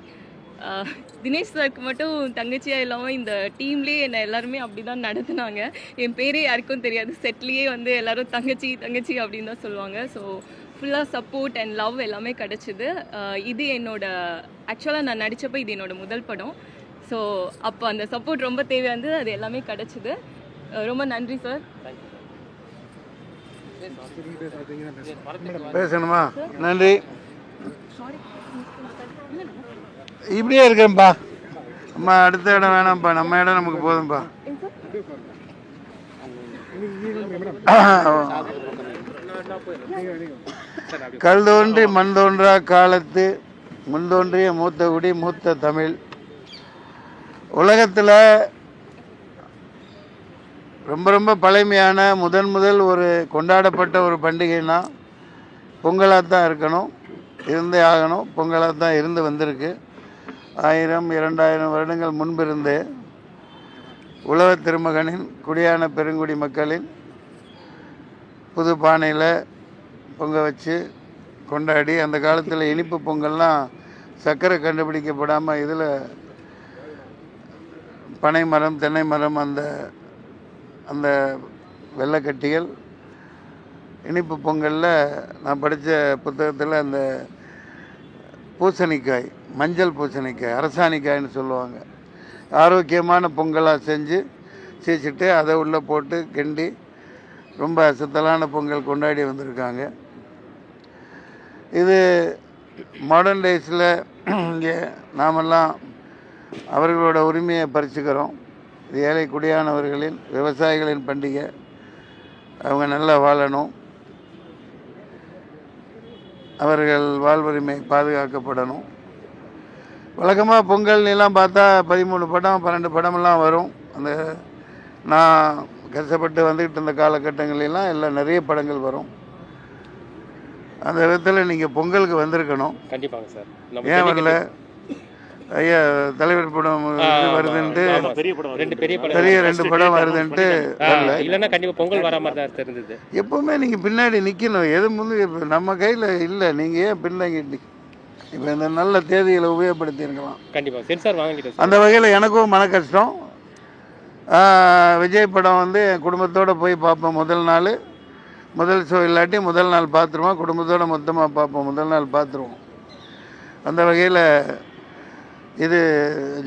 தினேஷ் சாருக்கு மட்டும் தங்கச்சியாக இல்லாமல் இந்த டீம்லேயே என்னை எல்லாருமே அப்படி தான் நடத்துனாங்க. என் பேரே யாருக்கும் தெரியாது, செட்லேயே வந்து எல்லோரும் தங்கச்சி தங்கச்சி அப்படின்னு தான் சொல்லுவாங்க. ஸோ ஃபுல்லாக சப்போர்ட் அண்ட் லவ் எல்லாமே கிடச்சிது. இது ஆக்சுவலாக நான் நடித்தப்போ இது என்னோடய முதல் படம். ஸோ அப்போ அந்த சப்போர்ட் ரொம்ப தேவையானது, அது எல்லாமே கிடச்சிது. ரொம்ப நன்றி சார். பேசணுமா? நன்றி. இப்படியே இருக்கேன்ப்பா. அம்மா அடுத்த இடம் வேணாம்ப்பா, நம்ம இடம் நமக்கு போதும்ப்பா. கல் தோன்றி மண் தோன்றா காலத்து முன் தோன்றிய மூத்த குடி மூத்த தமிழ். உலகத்தில் ரொம்ப ரொம்ப பழமையான முதல் ஒரு கொண்டாடப்பட்ட ஒரு பண்டிகைன்னா பொங்கலாக தான் இருக்கணும், இருந்தே ஆகணும். பொங்கலாக தான் இருந்து வந்திருக்கு. 1000-2000 வருடங்கள் முன்பிருந்து உலக திருமகனின் குடியான பெருங்குடி மக்களின் புது பானையில் பொங்க வச்சு கொண்டாடி, அந்த காலத்தில் இனிப்பு பொங்கல்லாம் சர்க்கரை கண்டுபிடிக்கப்படாமல் இதில் பனை மரம் தென்னை மரம் அந்த வெள்ளைக்கட்டிகள் இனிப்பு பொங்கலில் நான் படித்த புத்தகத்தில் அந்த பூசணிக்காய், மஞ்சள் பூசணிக்காய், அரசாணிக்காய்னு சொல்லுவாங்க, ஆரோக்கியமான பொங்கலாக செஞ்சு சீச்சிட்டு அதை உள்ளே போட்டு கிண்டி ரொம்ப அசத்தலான பொங்கல் கொண்டாடி வந்திருக்காங்க. இது மாடர்ன் டேஸில் இங்கே நாமெல்லாம் அவர்களோட உரிமையை பறிச்சுக்கிறோம். இது ஏழை குடியானவர்களின் விவசாயிகளின் பண்டிகை. அவங்க நல்லா வாழணும், அவர்கள் வாழ்வுரிமை பாதுகாக்கப்படணும். வழக்கமாக பொங்கல்லாம் பார்த்தா 13 படம் 12 படமெல்லாம் வரும். அந்த நான் கஷ்டப்பட்டு வந்துக்கிட்டு இருந்த காலகட்டங்களெல்லாம் எல்லாம் நிறைய படங்கள் வரும். அந்த விதத்தில் நீங்கள் பொங்கலுக்கு வந்திருக்கணும். கண்டிப்பாக சார். ஏன் வரல? ஐயா தலைவர் படம் வருதுன்ட்டு, பெரிய 2 படம் வருதுன்ட்டு வரல. இல்லைன்னா கண்டிப்பாக பொங்கல் வர மாதிரி தான் தெரிஞ்சது. எப்பவுமே நீங்கள் பின்னாடி நிற்கணும். எது முந்தைய நம்ம கையில் இல்லை. நீங்கள் ஏன் பின்னாடி இப்போ இந்த நல்ல தேதிகளை உபயோகப்படுத்தியிருக்கலாம். கண்டிப்பாக சென்சார் வாங்கிட்டு அந்த வகையில் எனக்கும் மன கஷ்டம். விஜய் படம் வந்து என் குடும்பத்தோடு போய் பார்ப்பேன். முதல் ஷோ இல்லாட்டி முதல் நாள் பார்த்துருவோம். குடும்பத்தோடு மொத்தமாக பார்ப்போம். முதல் நாள் பார்த்துருவோம். அந்த வகையில் இது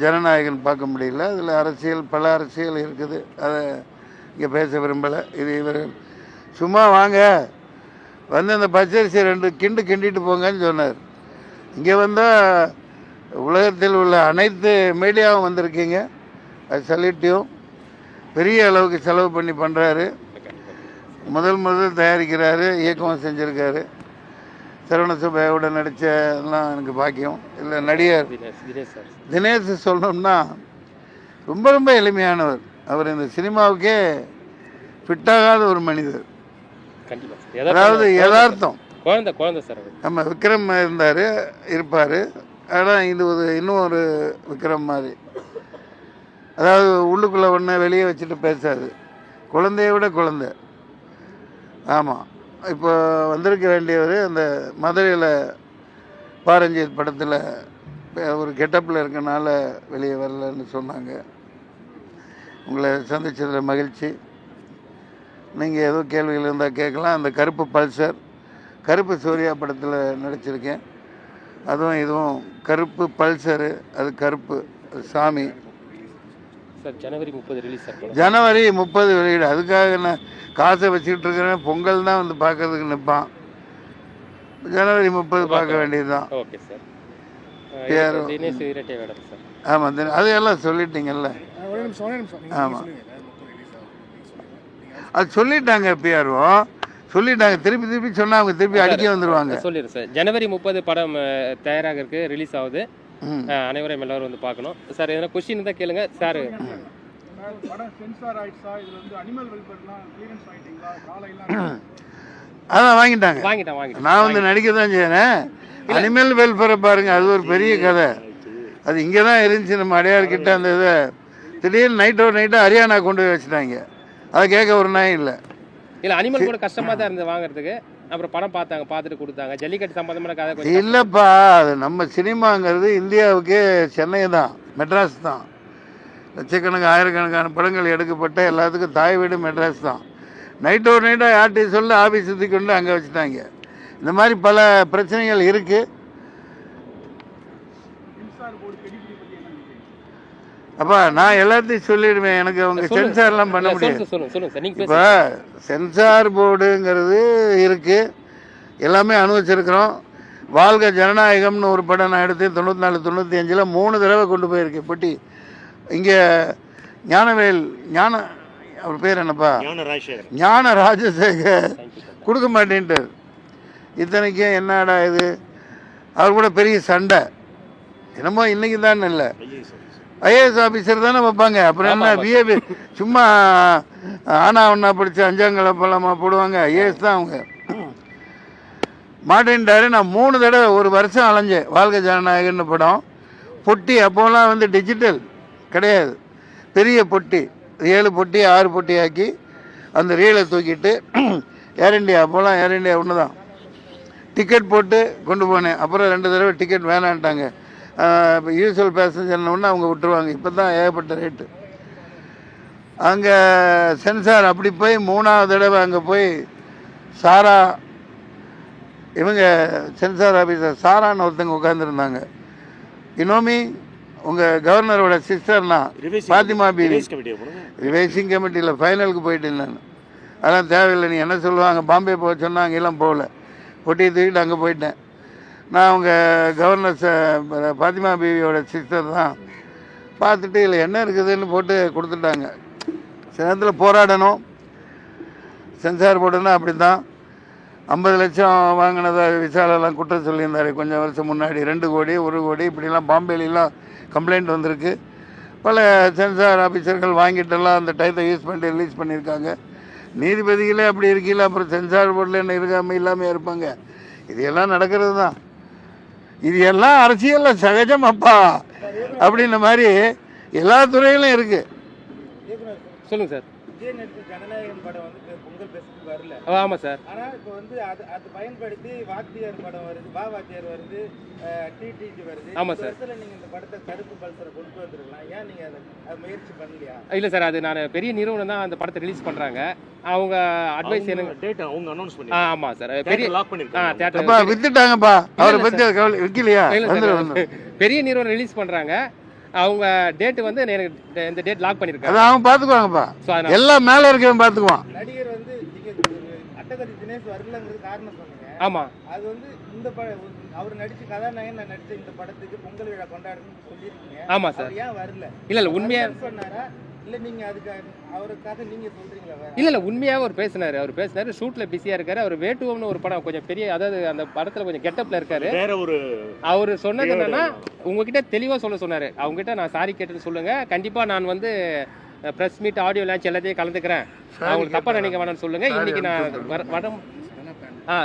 ஜனநாயகன் பார்க்க முடியல. அதில் பல அரசியல் இருக்குது. அதை இங்கே பேச விரும்பலை. இது இவர் சும்மா வாங்க வந்து அந்த பச்சரிசி 2 கிண்டிட்டு போங்கன்னு சொன்னார். இங்கே வந்தால் உலகத்தில் உள்ள அனைத்து மீடியாவும் வந்திருக்கீங்க. அது சொல்லிட்டையும் பெரிய அளவுக்கு செலவு பண்ணி பண்ணுறாரு. முதல் தயாரிக்கிறாரு, இயக்கமும் செஞ்சுருக்காரு. சரவண சுப்பையோட நடித்தெல்லாம் எனக்கு பாக்கியம். இல்லை நடிகர் தினேஷ் சொல்லணும்னா ரொம்ப ரொம்ப எளிமையானவர். அவர் இந்த சினிமாவுக்கே ஃபிட்டாகாத ஒரு மனிதர். அதாவது யதார்த்தம். குழந்தை சார். நம்ம விக்ரம் இருப்பார். ஆனால் இது இன்னும் ஒரு விக்ரம் மாதிரி. அதாவது உள்ளுக்குள்ளே ஒன்று வெளியே வச்சுட்டு பேசாது. குழந்தைய விட குழந்தை. ஆமாம். இப்போ வந்திருக்க வேண்டியவர் அந்த மதுரையில் பாரஞ்சித் படத்தில் ஒரு கெட்டப்பில் இருக்கனால வெளியே வரலன்னு சொன்னாங்க. உங்களை சந்தித்ததில் மகிழ்ச்சி. நீங்கள் ஏதோ கேள்விகள் இருந்தால் கேட்கலாம். அந்த கருப்பு பல்சர், கருப்பு சூர்யா படத்தில் நடிச்சிருக்கேன். இதுவும் கருப்பு பல்சரு. அது கருப்பு, அது சாமி. சார் ஜனவரி 30 ரிலீஸ் சார். ஜனவரி 30 வெளியிடு. அதுக்காக நான் காசை வச்சுக்கிட்டு இருக்கிறேன். பொங்கல் தான் வந்து பார்க்கறதுக்கு நிற்பான். ஜனவரி 30 பார்க்க வேண்டியது தான். Okay sir. தினேஷ் இரட்டை வேடம் சார். ஆமாம், அது எல்லாம் சொல்லிட்டீங்கல்ல. ஆமாம், அது சொல்லிட்டாங்க. பிஆர்ஓ சொல்லிட்டாங்க. திருப்பி சொன்னால் அவங்க திருப்பி அடிக்க வந்துடுவாங்க. சொல்லிடுறேன் சார். ஜனவரி 30 படம் தயாராக இருக்குது, ரிலீஸ் ஆகுது. அனைவரும் எல்லாரும் வந்து பார்க்கணும். சார் எதனா கொஸ்டின் தான் கேளுங்க சார். அதான் வாங்கிட்டாங்க. வாங்கிட்டேன். நான் வந்து நடிக்க தான் செய்கிறேன். அனிமல் வெல்ஃபேரை பாருங்கள், அது ஒரு பெரிய கதை. அது இங்கே தான் இருந்துச்சு நம்ம அடையார்கிட்ட. அந்த இதை திடீர்னு நைட்டாக ஹரியானா கொண்டு போய் வச்சுட்டாங்க. அதை கேட்க ஒரு நாயும் இல்லை. அனிமல் கூட கஷ்டமாக தான் இருந்தது வாங்குறதுக்கு. அப்புறம் படம் பார்த்துட்டு கொடுத்தாங்க. ஜல்லிக்கட்டு சம்பந்தமான கதை இல்லைப்பா, அது நம்ம சினிமாங்கிறது இந்தியாவுக்கு சென்னை தான், மெட்ராஸ் தான். லட்சக்கணக்கான ஆயிரக்கணக்கான படங்கள் எடுக்கப்பட்ட எல்லாத்துக்கும் தாய் வீடு மெட்ராஸ் தான். நைட்டாக யார்ட்டி சொல்லி ஆஃபீஸ் சுற்றி கொண்டு அங்கே வச்சுட்டாங்க. இந்த மாதிரி பல பிரச்சனைகள் இருக்குது. அப்பா நான் எல்லாத்தையும் சொல்லிடுவேன். எனக்கு அவங்க சென்சார்லாம் பண்ண முடியாது. இப்போ சென்சார் போர்டுங்கிறது இருக்குது, எல்லாமே அனுபவிச்சிருக்கிறோம். வாழ்க ஜனநாயகம்னு ஒரு படம் நான் எடுத்து 94 95 3 தடவை கொண்டு போயிருக்கேன் பெட்டி. இங்கே அவர் பேர் என்னப்பா, ஞான ராஜசேகர் கொடுக்க மாட்டேன்ட்டார். இத்தனைக்கும் என்னடா இது, அவர் கூட பெரிய சண்டை. என்னமோ இன்னைக்கு தான் இல்லை, ஐஏஎஸ் ஆஃபீஸர் தானே வைப்பாங்க. அப்புறம் என்ன பிஏபி சும்மா ஆனா ஒன்றா படித்து 5ஆம் கிளப்பெல்லாமா போடுவாங்க. ஐஏஎஸ் தான் அவங்க. மாட்டேன்ட்டாரு. நான் 3 தடவை ஒரு வருஷம் அலைஞ்சேன். வாழ்க ஜனநாயகன்னு படம் பொட்டி. அப்போலாம் வந்து டிஜிட்டல் கிடையாது, பெரிய பொட்டி, 7 பொட்டி 6 பொட்டி ஆக்கி அந்த ரீலை தூக்கிட்டு ஏர் இண்டியா, அப்போலாம் ஏர் இண்டியா ஒன்று தான், டிக்கெட் போட்டு கொண்டு போனேன். அப்புறம் 2 தடவை டிக்கெட் வேணான்ட்டாங்க. இப்போ யூஸ்வல் பேசஞ்சர்னு அவங்க விட்டுருவாங்க. இப்போ தான் ஏகப்பட்ட ரேட்டு. அங்கே சென்சார் அப்படி போய் 3ஆவது தடவை அங்கே போய் சாரா, இவங்க சென்சார் ஆஃபீஸர் சாரான்னு ஒருத்தங்க உட்காந்துருந்தாங்க. இனோமி உங்கள் கவர்னரோட சிஸ்டர்னா பாத்திமா பீவி. ரிவைசிங் கமிட்டியில் ஃபைனலுக்கு போயிட்டேன் நான். அதெல்லாம் தேவையில்லை, நீ என்ன சொல்லுவாங்க, பாம்பே போக சொன்னால் அங்கெல்லாம் போகல, பொட்டியை தூக்கிட்டு அங்கே போயிட்டேன். நான் அவங்க கவர்னர் பாத்திமா பீவியோட சிஸ்டர் தான். பார்த்துட்டு இதில் என்ன இருக்குதுன்னு போட்டு கொடுத்துட்டாங்க. சில நேரத்தில் போராடணும். சென்சார் போர்டுன்னா அப்படி தான். 50 லட்சம் வாங்கினதா விசாலெல்லாம் குற்றம் சொல்லியிருந்தார் கொஞ்சம் வருஷம் முன்னாடி. 2 கோடி 1 கோடி இப்படிலாம் பாம்பேலாம் கம்ப்ளைண்ட் வந்திருக்கு. பல சென்சார் ஆஃபீஸர்கள் வாங்கிட்டெல்லாம் அந்த டயத்தை யூஸ் பண்ணிட்டு ரிலீஸ் பண்ணியிருக்காங்க. நீதிபதிகளே அப்படி இருக்கீங்களா, அப்புறம் சென்சார் போர்டில் என்ன இருக்காமல் இல்லாமல் இருப்பாங்க. இது எல்லாம் நடக்கிறது தான். இது எல்லாம் அரசியலில் சகஜம் அப்பா அப்படின்ற மாதிரி எல்லா துறையிலும் இருக்குது. சொல்லுங்கள் சார். ஜனநாயகன் படம் வந்து பொங்கல் பேசுறதுக்கு வரல. ஆமாம் சார். ஆனால் இப்போ வந்து அது பயன்படுத்தி வாத்தியார் படம் வருது, வாத்தியார் வருது, டிடிஜி வருது. ஆமாம் சார். நீங்கள் இந்த படத்தை கருப்பு பல்சரை கொண்டு வந்துருக்கலாம், ஏன் நீங்கள் அதை முயற்சி பண்ணலையா? இல்லை சார், அது நான் பெரிய நிறுவனம் தான் அந்த படத்தை ரிலீஸ் பண்ணுறாங்க. அவங்க அட்வைஸ் எனக்கு டேட் அவங்க அனௌன்ஸ் பண்ணி. ஆமாம் சார், பெரிய லாக் பண்ணிருக்காங்க. தியேட்டர் வித்துட்டாங்கப்பா. அவரை பற்றி விற்கலையா? பெரிய நிறுவனம் ரிலீஸ் பண்ணுறாங்க. அவங்க டேட் வந்து எனக்கு இந்த டேட் லாக் பண்ணிருக்காங்க. அது அவங்க பாத்துக்குவாங்கப்பா, எல்லாம் மேல இருக்கவன் பாத்துக்குவான். நடிகர் வந்து அட்டகதி தினேஷ் வரலங்கிறது காரணம் சொன்னீங்க. ஆமா, அது வந்து இந்த அவர் நடிச்ச கதாநாயகன் நான் நடிச்ச இந்த படத்துக்கு பொங்கல் விழா கொண்டாடணும்னு சொல்லியிருக்கீங்க. ஆமா சார். ஏன் வரல? இல்ல உண்மையா சொன்னாரா இல்ல நீங்க அதுக்கு அவருக்காக நீங்க சொல்றீங்களா? இல்ல உண்மையாவே அவர் பேசினாரு. ஷூட்ல பிஸியா இருக்காரு. அவர் வேட்டுவோம்னு ஒரு படம் கொஞ்சம் பெரிய, அதாவது அந்த படத்துல கொஞ்சம் கெட்டப்ல இருக்காரு. வேற ஒரு அவர் சொன்னது என்னன்னா, உங்ககிட்ட தெளிவா சொன்னாரு. அவங்க கிட்ட நான் சாரி கேட்டுன்னு சொல்லுங்க, கண்டிப்பா நான் வந்து பிரஸ் மீட், ஆடியோ லான்ச் எல்லாத்தையும் கலந்துக்கிறேன், அவங்களுக்கு தப்பா நினைக்க வேணாம்னு சொல்லுங்க. இன்னைக்கு நான் வடம்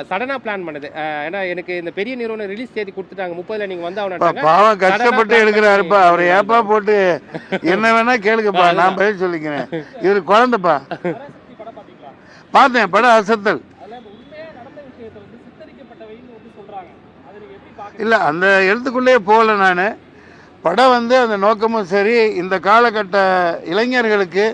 சடனா பிளான் பண்ணது. ஏன்னா எனக்கு இந்த பெரிய நிறுவனம் ரிலீஸ் தேதி கொடுத்துட்டாங்க 30ல நீங்க வந்து அவன பாவம் கஷ்டப்பட்டு எடுக்கிறாருப்பா. அவரை ஏப்பா போட்டு என்ன வேணா கேளுங்கப்பா, நான் பதில் சொல்லிக்கிறேன். இவரு குழந்தைப்பா. பார்த்தேன் படம் அசத்தல். இல்லை அந்த எழுத்துக்குள்ளேயே போகல நான். படம் வந்து அந்த நோக்கமும் சரி, இந்த காலகட்ட இளைஞர்களுக்கு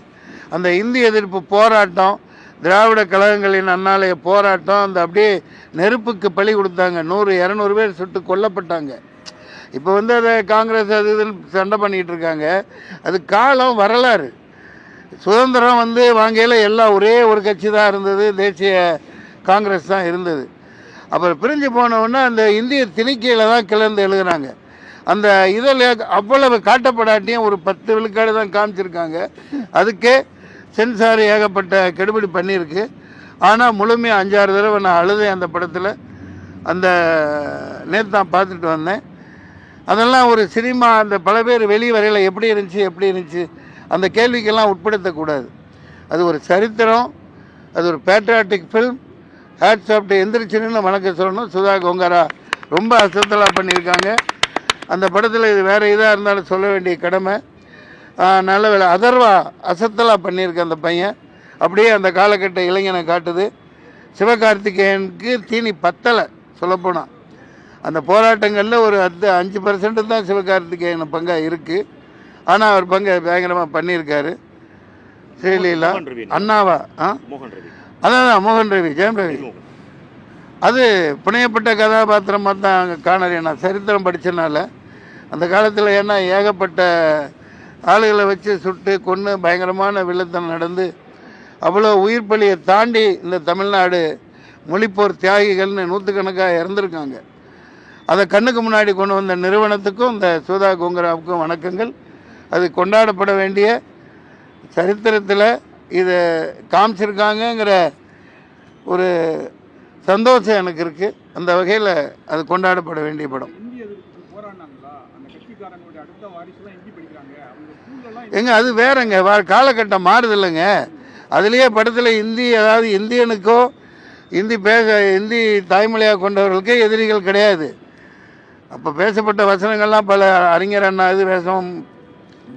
அந்த இந்தி எதிர்ப்பு போராட்டம், திராவிட கழகங்களின் அந்நாளைய போராட்டம், அந்த அப்படியே நெருப்புக்கு பலி கொடுத்தாங்க. 100-200 பேர் சுட்டு கொல்லப்பட்டாங்க. இப்போ வந்து அதை காங்கிரஸ் அது இதுன்னு சண்டை பண்ணிகிட்டு இருக்காங்க. அது காலம் வரலாறு. சுதந்திரம் வந்து வாங்கையில் எல்லாம் ஒரே ஒரு கட்சி தான் இருந்தது, தேசிய காங்கிரஸ் தான் இருந்தது. அப்புறம் பிரிஞ்சு போனவுடனே அந்த இந்திய திணிக்கையில் தான் கிளர்ந்து எழுதுகிறாங்க. அந்த இதில் அவ்வளவு காட்டப்படாட்டியும் ஒரு 10 விழுக்காடு தான் காமிச்சிருக்காங்க. அதுக்கே சென்சார் ஏகப்பட்ட கெடுபிடி பண்ணியிருக்கு. ஆனால் முழுமையாக 5-6 தடவை நான் அழுதேன் அந்த படத்தில். அந்த நேற்று தான் பார்த்துட்டு வந்தேன். அதெல்லாம் ஒரு சினிமா, அந்த பல பேர் வெளியே வரையில் எப்படி இருந்துச்சு அந்த கேள்விக்கெல்லாம் உட்படுத்தக்கூடாது. அது ஒரு சரித்திரம், அது ஒரு பேட்ரியாட்டிக் ஃபில்ம், ஹேட்ஸ் ஆஃப் எந்திரிச்சுன்னு வணக்கம் சொல்லணும். சுதா கொங்கரா ரொம்ப அசத்தலாக பண்ணியிருக்காங்க அந்த படத்தில். இது வேறு இதாக இருந்தாலும் சொல்ல வேண்டிய கடமை. நல்ல வேலை. அதர்வா அசத்தலாக பண்ணியிருக்க அந்த பையன் அப்படியே அந்த காலகட்ட இளைஞனை காட்டுது. சிவகார்த்திகேயனுக்கு தீனி பத்தலை சொல்லப்போனால். அந்த போராட்டங்களில் ஒரு 5% தான் சிவகார்த்திகேயன் பங்காக இருக்குது. ஆனால் அவர் பங்கை பயங்கரமாக பண்ணியிருக்காரு. ஸ்ரீலீலா அண்ணாவா அதான் மோகன் ரவி, ஜெயம் ரவி. அது புனையப்பட்ட கதாபாத்திரமாக தான் காணறேன். நான் சரித்திரம் படித்தனால அந்த காலத்தில் ஏன்னா ஏகப்பட்ட ஆளுகளை வச்சு சுட்டு கொன்று பயங்கரமான வில்லத்தனம் நடந்து அவ்வளோ உயிர் பலியை தாண்டி இந்த தமிழ்நாடு மொழிப்போர் தியாகிகள்னு நூற்றுக்கணக்காக இறந்துருக்காங்க. அதை கண்ணுக்கு முன்னாடி கொண்டு வந்த நிறுவனத்துக்கும் இந்த சுதா கொங்கராவுக்கும் வணக்கங்கள். அது கொண்டாடப்பட வேண்டிய சரித்திரத்தில் இதை காமிச்சிருக்காங்கங்கிற ஒரு சந்தோஷம் எனக்கு இருக்குது. அந்த வகையில் அது கொண்டாடப்பட வேண்டிய படம். எங்க அது வேறங்க, காலகட்டம் மாறுதில்லைங்க. அதுலேயே படத்தில் இந்தி, அதாவது இந்தியனுக்கோ இந்தி தாய்மொழியாக கொண்டவர்களுக்கே எதிரிகள் கிடையாது. அப்போ பேசப்பட்ட வசனங்கள்லாம் பல அறிஞர் அண்ணா இது வேஷம்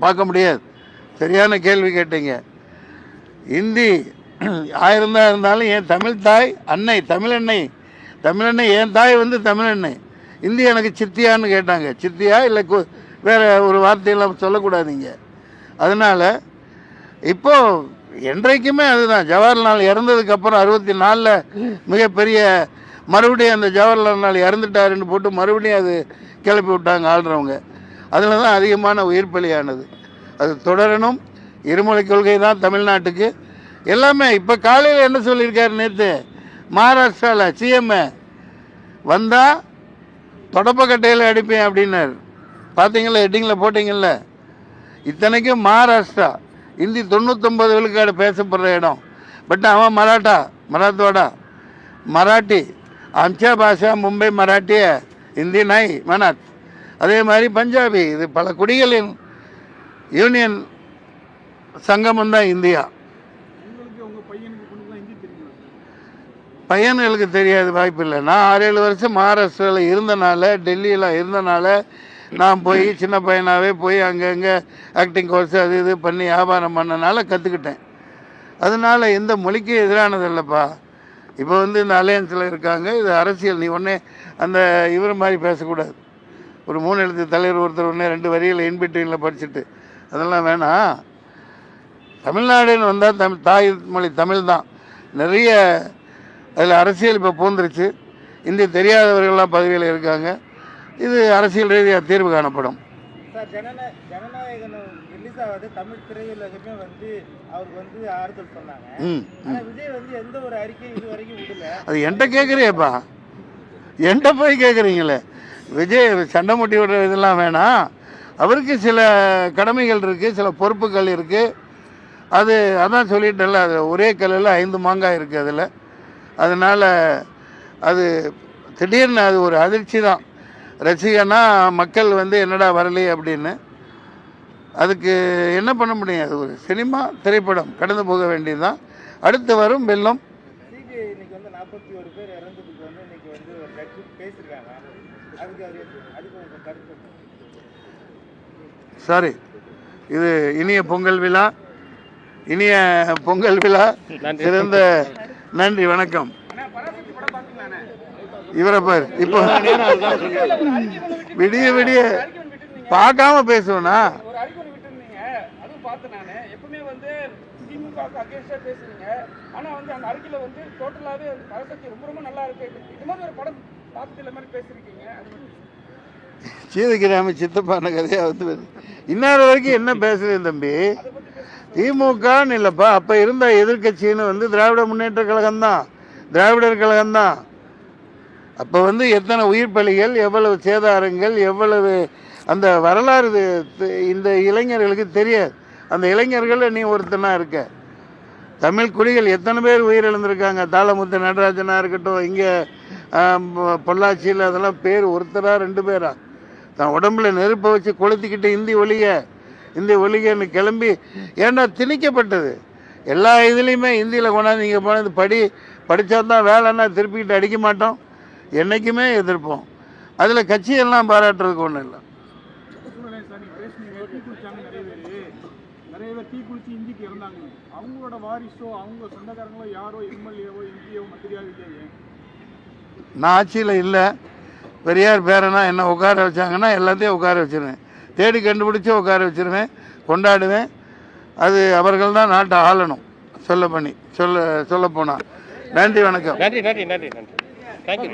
பார்க்க முடியாது. சரியான கேள்வி கேட்டீங்க. இந்தி 1000 தான் இருந்தாலும் என் தமிழ் தாய் அன்னை தமிழன்னை என் தாய் வந்து தமிழன்னை. இந்தி எனக்கு சித்தியான்னு கேட்டாங்க. சித்தியா இல்லை வேறு ஒரு வார்த்தையெல்லாம் சொல்லக்கூடாதீங்க. அதனால் இப்போது என்றைக்குமே அதுதான். ஜவஹர்லால் இறந்ததுக்கப்புறம் 64 மிகப்பெரிய மறுபடியும் அந்த ஜவஹர்லால் இறந்துட்டாருன்னு போட்டு மறுபடியும் அது கிளப்பி விட்டாங்க ஆள்றவங்க. அதில் தான் அதிகமான உயிர் பலியானது. அது தொடரணும். இருமொழி கொள்கை தான் தமிழ்நாட்டுக்கு எல்லாமே. இப்போ காலையில் என்ன சொல்லியிருக்காரு, நேற்று மகாராஷ்டிராவில் சிஎம் வந்தால் தொடப்பக்கட்டையில் அடிப்பேன் அப்படின்னாரு. பார்த்தீங்களா, ஹெட்டிங்கில் போட்டிங்கள்ல. இத்தனைக்கும் மகாராஷ்டிரா இந்தி 99 விழுக்காடு பேசப்படுற இடம். பட் அவன் மராத்வாடா மராட்டி आमच्या भाषा मुंबई मराठी है, हिंदी नहीं मनात. அதே மாதிரி பஞ்சாபி. இது பல குடிகளின் யூனியன் சங்கமம் தான் இந்தியா. பையன்களுக்கு தெரியாது, வாய்ப்பு இல்லை. நான் 6-7 வருஷம் மகாராஷ்டிராவில் இருந்தனால, டெல்லியில் இருந்தனால நான் போய் சின்ன பையனாகவே போய் அங்கங்கே ஆக்டிங் கோர்ஸ் அது இது பண்ணி வியாபாரம் பண்ணனால கற்றுக்கிட்டேன். அதனால் எந்த மொழிக்கும் எதிரானது இல்லைப்பா. இப்போ வந்து இந்த அலையன்ஸில் இருக்காங்க. இது அரசியல். நீ ஒன்றே அந்த இவர் மாதிரி பேசக்கூடாது. ஒரு 3 எழுத்து தலைவர் ஒருத்தர் ஒன்றே 2 வரியில் இன்பிட்வீனில் படிச்சுட்டு அதெல்லாம் வேணாம். தமிழ்நாடுன்னு வந்தால் தாய் மொழி தமிழ் தான். நிறைய அதில் அரசியல் இப்போ பூந்துருச்சு. இந்தி தெரியாதவர்கள்லாம் பதவியில் இருக்காங்க. இது அரசியல் ரீதியாக தீர்வு காணப்படும். சார், ஜனநாயகன் ரிலீஸ் ஆகாது தமிழ் திரையுலகமே வந்து அவருக்கு வந்து ஆறுதல் சொன்னாங்க. ஆனால் விஜய் வந்து எந்த ஒரு அறிக்கை இது வரைக்கும் விடல. அது என்கிட்ட கேட்குறியப்பா, என்கிட்ட போய் கேட்குறீங்களே. விஜய் சண்டை முட்டி விடுற இதெல்லாம் வேணாம். அவருக்கு சில கடமைகள் இருக்குது, சில பொறுப்புகள் இருக்குது. அதான் சொல்லிட்டேன்ல, அது ஒரே கல்லில் 5 மாங்காய் இருக்குது அதில். அதனால் அது திடீர்னு அது ஒரு அதிர்ச்சி தான். ரசிகனா மக்கள் வந்து என்னடா வரலையே அப்படின்னு. அதுக்கு என்ன பண்ண முடியும்? அது ஒரு சினிமா திரைப்படம், கடந்து போக வேண்டியது தான். அடுத்து வரும் வெள்ளம். சிபிஐ இன்னைக்கு வந்து 41 பேர் இறந்ததுக்கு வந்து இன்னைக்கு வந்து ஒரு ஜட்ஜி பேசியிருக்காங்க. அதுக்கு கருத்து சாரி. இது இனிய பொங்கல் விழா, சிறந்த நன்றி, வணக்கம். இவரை பாரு, இப்போ விடிய பார்க்காம பேசுவேனா? சீதகிராம சித்தப்பான கதையா வந்து இன்னொரு வரைக்கும் என்ன பேசுறேன் தம்பி? திமுகன்னு இல்லைப்பா, அப்போ இருந்த எதிர்கட்சின்னு வந்து திராவிட முன்னேற்ற கழகம் தான், திராவிடர் கழகம் தான். அப்போ வந்து எத்தனை உயிர் பலிகள், எவ்வளவு சேதாரங்கள், எவ்வளவு அந்த வரலாறு இந்த இளைஞர்களுக்கு தெரியாது. அந்த இளைஞர்களில் நீ ஒருத்தனாக இருக்க. தமிழ் குடிகள் எத்தனை பேர் உயிரிழந்திருக்காங்க. தாளமுத்து நடராஜனாக இருக்கட்டும், இங்கே பொள்ளாச்சியில் அதெல்லாம் பேர் ஒருத்தரா 2 பேரா தான் உடம்புல நெருப்பை வச்சு கொளுத்திக்கிட்டு இந்தி ஒலிகன்னு கிளம்பி. ஏன்னா திணிக்கப்பட்டது எல்லா இதுலேயுமே. இந்தியில் கொண்டாந்து இங்கே போனது படித்தா தான் வேலைன்னா திருப்பிக்கிட்டு அடிக்க மாட்டோம், என்றைக்குமே எதிர்ப்போம். அதில் கட்சியெல்லாம் பாராட்டுறதுக்கு ஒன்றும் இல்லை. நிறைய பேர் தீ குளிச்சு இந்திக்கு இருந்தாங்க. அவங்களோட வாரிசோ அவங்க சொந்தக்காரங்களோ யாரோ எம்எல்ஏவோ எம்பிஓ மந்திரியாக இருக்காங்க. நான் ஆட்சியில் இல்லை, பெரியார் பேரனா என்ன உட்கார வச்சாங்கன்னா எல்லாத்தையும் உட்கார வச்சுருவேன், தேடி கண்டுபிடிச்சி உட்கார வச்சுருவேன், கொண்டாடுவேன். அது அவர்கள் தான் நாட்டை ஆளணும் சொல்ல போனால். நன்றி, வணக்கம். நன்றி நன்றி நன்றி நன்றி. தேங்க்யூ.